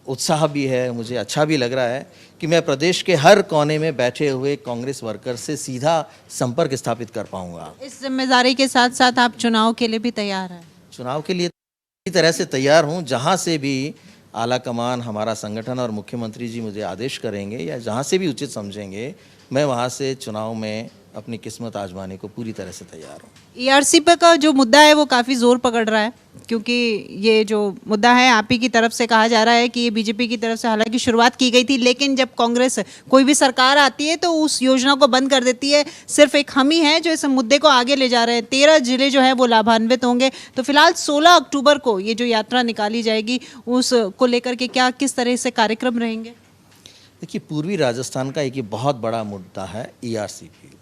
उत्साह भी है, मुझे अच्छा भी लग रहा है कि मैं प्रदेश के हर कोने में बैठे हुए कांग्रेस वर्कर से सीधा संपर्क स्थापित कर पाऊंगा। इस जिम्मेदारी के साथ साथ आप चुनाव के लिए भी तैयार हैं? चुनाव के लिए इसी तरह से तैयार हूं, जहां से भी आला कमान, हमारा संगठन और मुख्यमंत्री जी मुझे आदेश करेंगे या जहां से भी उचित समझेंगे, मैं वहां से चुनाव में अपनी किस्मत आजमाने को पूरी तरह से तैयार हूँ। ERCP का जो मुद्दा है वो काफ़ी ज़ोर पकड़ रहा है, क्योंकि ये जो मुद्दा है आप ही की तरफ से कहा जा रहा है कि ये बीजेपी की तरफ से हालांकि शुरुआत की गई थी, लेकिन जब कांग्रेस कोई भी सरकार आती है तो उस योजना को बंद कर देती है। सिर्फ एक हम ही हैं जो इस मुद्दे को आगे ले जा रहे हैं। 13 जिले जो है वो लाभान्वित होंगे। तो फिलहाल 16 अक्टूबर को ये जो यात्रा निकाली जाएगी उसको लेकर के क्या किस तरह से कार्यक्रम रहेंगे? देखिए, पूर्वी राजस्थान का एक बहुत बड़ा मुद्दा है ERCP,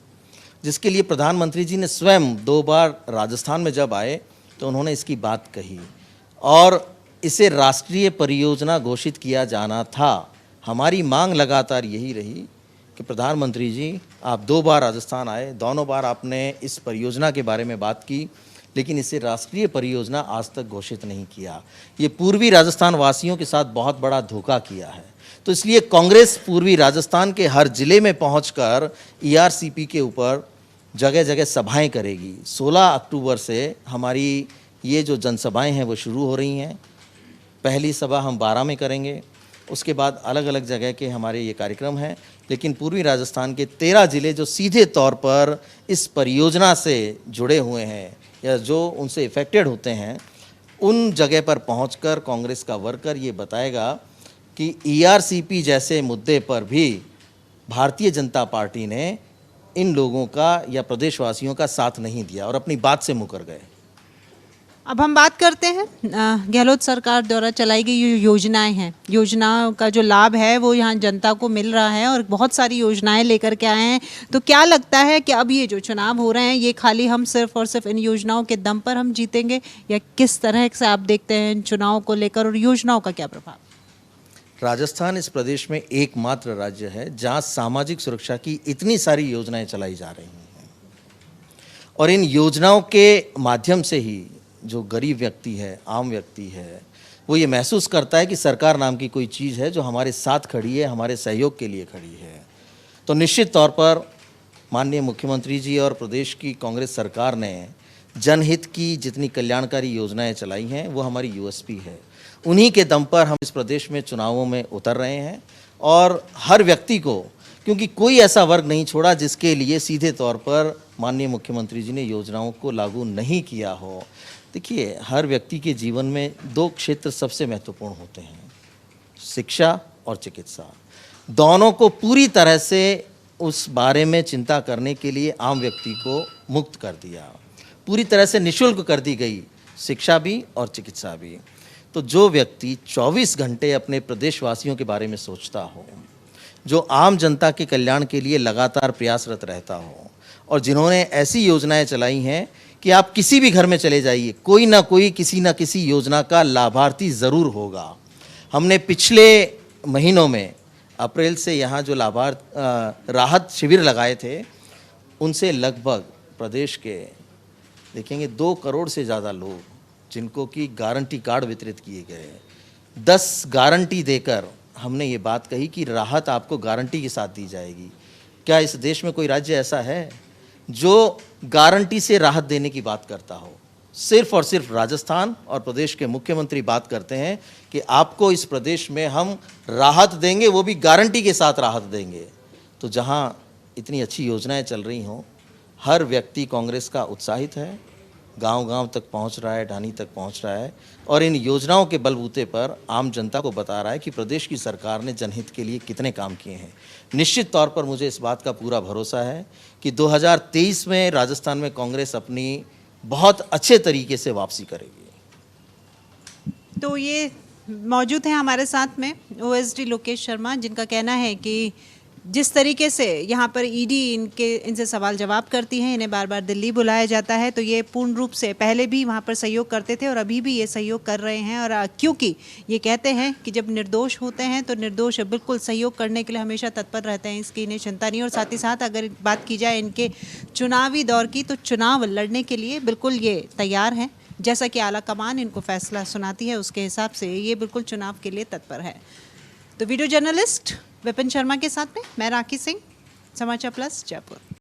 जिसके लिए प्रधानमंत्री जी ने स्वयं 2 बार राजस्थान में जब आए तो उन्होंने इसकी बात कही और इसे राष्ट्रीय परियोजना घोषित किया जाना था। हमारी मांग लगातार यही रही कि प्रधानमंत्री जी, आप 2 बार राजस्थान आए, दोनों बार आपने इस परियोजना के बारे में बात की, लेकिन इसे राष्ट्रीय परियोजना आज तक घोषित नहीं किया। ये पूर्वी राजस्थान वासियों के साथ बहुत बड़ा धोखा किया है। तो इसलिए कांग्रेस पूर्वी राजस्थान के हर जिले में पहुंचकर ERCP के ऊपर जगह जगह सभाएं करेगी। 16 अक्टूबर से हमारी ये जो जनसभाएं हैं वो शुरू हो रही हैं। पहली सभा हम 12 में करेंगे, उसके बाद अलग अलग जगह के हमारे ये कार्यक्रम हैं, लेकिन पूर्वी राजस्थान के 13 जिले जो सीधे तौर पर इस परियोजना से जुड़े हुए हैं या जो उनसे इफेक्टेड होते हैं, उन जगह पर पहुंचकर कांग्रेस का वर्कर ये बताएगा कि ERCP जैसे मुद्दे पर भी भारतीय जनता पार्टी ने इन लोगों का या प्रदेशवासियों का साथ नहीं दिया और अपनी बात से मुकर गए। अब हम बात करते हैं गहलोत सरकार द्वारा चलाई गई योजनाएं हैं, योजनाओं का जो लाभ है वो यहाँ जनता को मिल रहा है और बहुत सारी योजनाएं लेकर के आए हैं। तो क्या लगता है कि अब ये जो चुनाव हो रहे हैं ये खाली हम सिर्फ और सिर्फ इन योजनाओं के दम पर हम जीतेंगे, या किस तरह से आप देखते हैं इन चुनावों को लेकर और योजनाओं का क्या प्रभाव? राजस्थान इस प्रदेश में एकमात्र राज्य है जहां सामाजिक सुरक्षा की इतनी सारी योजनाएं चलाई जा रही हैं और इन योजनाओं के माध्यम से ही जो गरीब व्यक्ति है, आम व्यक्ति है, वो ये महसूस करता है कि सरकार नाम की कोई चीज़ है जो हमारे साथ खड़ी है, हमारे सहयोग के लिए खड़ी है। तो निश्चित तौर पर माननीय मुख्यमंत्री जी और प्रदेश की कांग्रेस सरकार ने जनहित की जितनी कल्याणकारी योजनाएं चलाई हैं वो हमारी यूएसपी है। उन्हीं के दम पर हम इस प्रदेश में चुनावों में उतर रहे हैं और हर व्यक्ति को, क्योंकि कोई ऐसा वर्ग नहीं छोड़ा जिसके लिए सीधे तौर पर माननीय मुख्यमंत्री जी ने योजनाओं को लागू नहीं किया हो। देखिए, हर व्यक्ति के जीवन में दो क्षेत्र सबसे महत्वपूर्ण होते हैं, शिक्षा और चिकित्सा। दोनों को पूरी तरह से उस बारे में चिंता करने के लिए आम व्यक्ति को मुक्त कर दिया, पूरी तरह से निःशुल्क कर दी गई शिक्षा भी और चिकित्सा भी। तो जो व्यक्ति 24 घंटे अपने प्रदेशवासियों के बारे में सोचता हो, जो आम जनता के कल्याण के लिए लगातार प्रयासरत रहता हो और जिन्होंने ऐसी योजनाएं चलाई हैं कि आप किसी भी घर में चले जाइए, कोई ना कोई किसी ना किसी योजना का लाभार्थी ज़रूर होगा। हमने पिछले महीनों में अप्रैल से यहाँ जो राहत शिविर लगाए थे, उनसे लगभग प्रदेश के देखेंगे 2 करोड़ से ज़्यादा लोग जिनको कि गारंटी कार्ड वितरित किए गए। 10 गारंटी देकर हमने ये बात कही कि राहत आपको गारंटी के साथ दी जाएगी। क्या इस देश में कोई राज्य ऐसा है जो गारंटी से राहत देने की बात करता हो? सिर्फ और सिर्फ राजस्थान और प्रदेश के मुख्यमंत्री बात करते हैं कि आपको इस प्रदेश में हम राहत देंगे, वो भी गारंटी के साथ राहत देंगे। तो जहां इतनी अच्छी योजनाएं चल रही हों, हर व्यक्ति कांग्रेस का उत्साहित है, गांव-गांव तक पहुंच रहा है, ढानी तक पहुंच रहा है और इन योजनाओं के बलबूते पर आम जनता को बता रहा है कि प्रदेश की सरकार ने जनहित के लिए कितने काम किए हैं। निश्चित तौर पर मुझे इस बात का पूरा भरोसा है कि 2023 में राजस्थान में कांग्रेस अपनी बहुत अच्छे तरीके से वापसी करेगी। तो ये मौजूद हैं हमारे साथ में ओएसडी लोकेश शर्मा, जिनका कहना है कि जिस तरीके से यहाँ पर ईडी इनसे सवाल जवाब करती है, इन्हें बार बार दिल्ली बुलाया जाता है, तो ये पूर्ण रूप से पहले भी वहाँ पर सहयोग करते थे और अभी भी ये सहयोग कर रहे हैं। और क्योंकि ये कहते हैं कि जब निर्दोष होते हैं तो निर्दोष बिल्कुल सहयोग करने के लिए हमेशा तत्पर रहते हैं, इसकी इन्हें चिंता नहीं। और साथ ही साथ अगर बात की जाए इनके चुनावी दौर की, तो चुनाव लड़ने के लिए बिल्कुल ये तैयार हैं। जैसा कि आला कमान इनको फैसला सुनाती है उसके हिसाब से ये बिल्कुल चुनाव के लिए तत्पर है। तो वीडियो जर्नलिस्ट विपिन शर्मा के साथ में मैं राखी सिंह, समाचार प्लस जयपुर।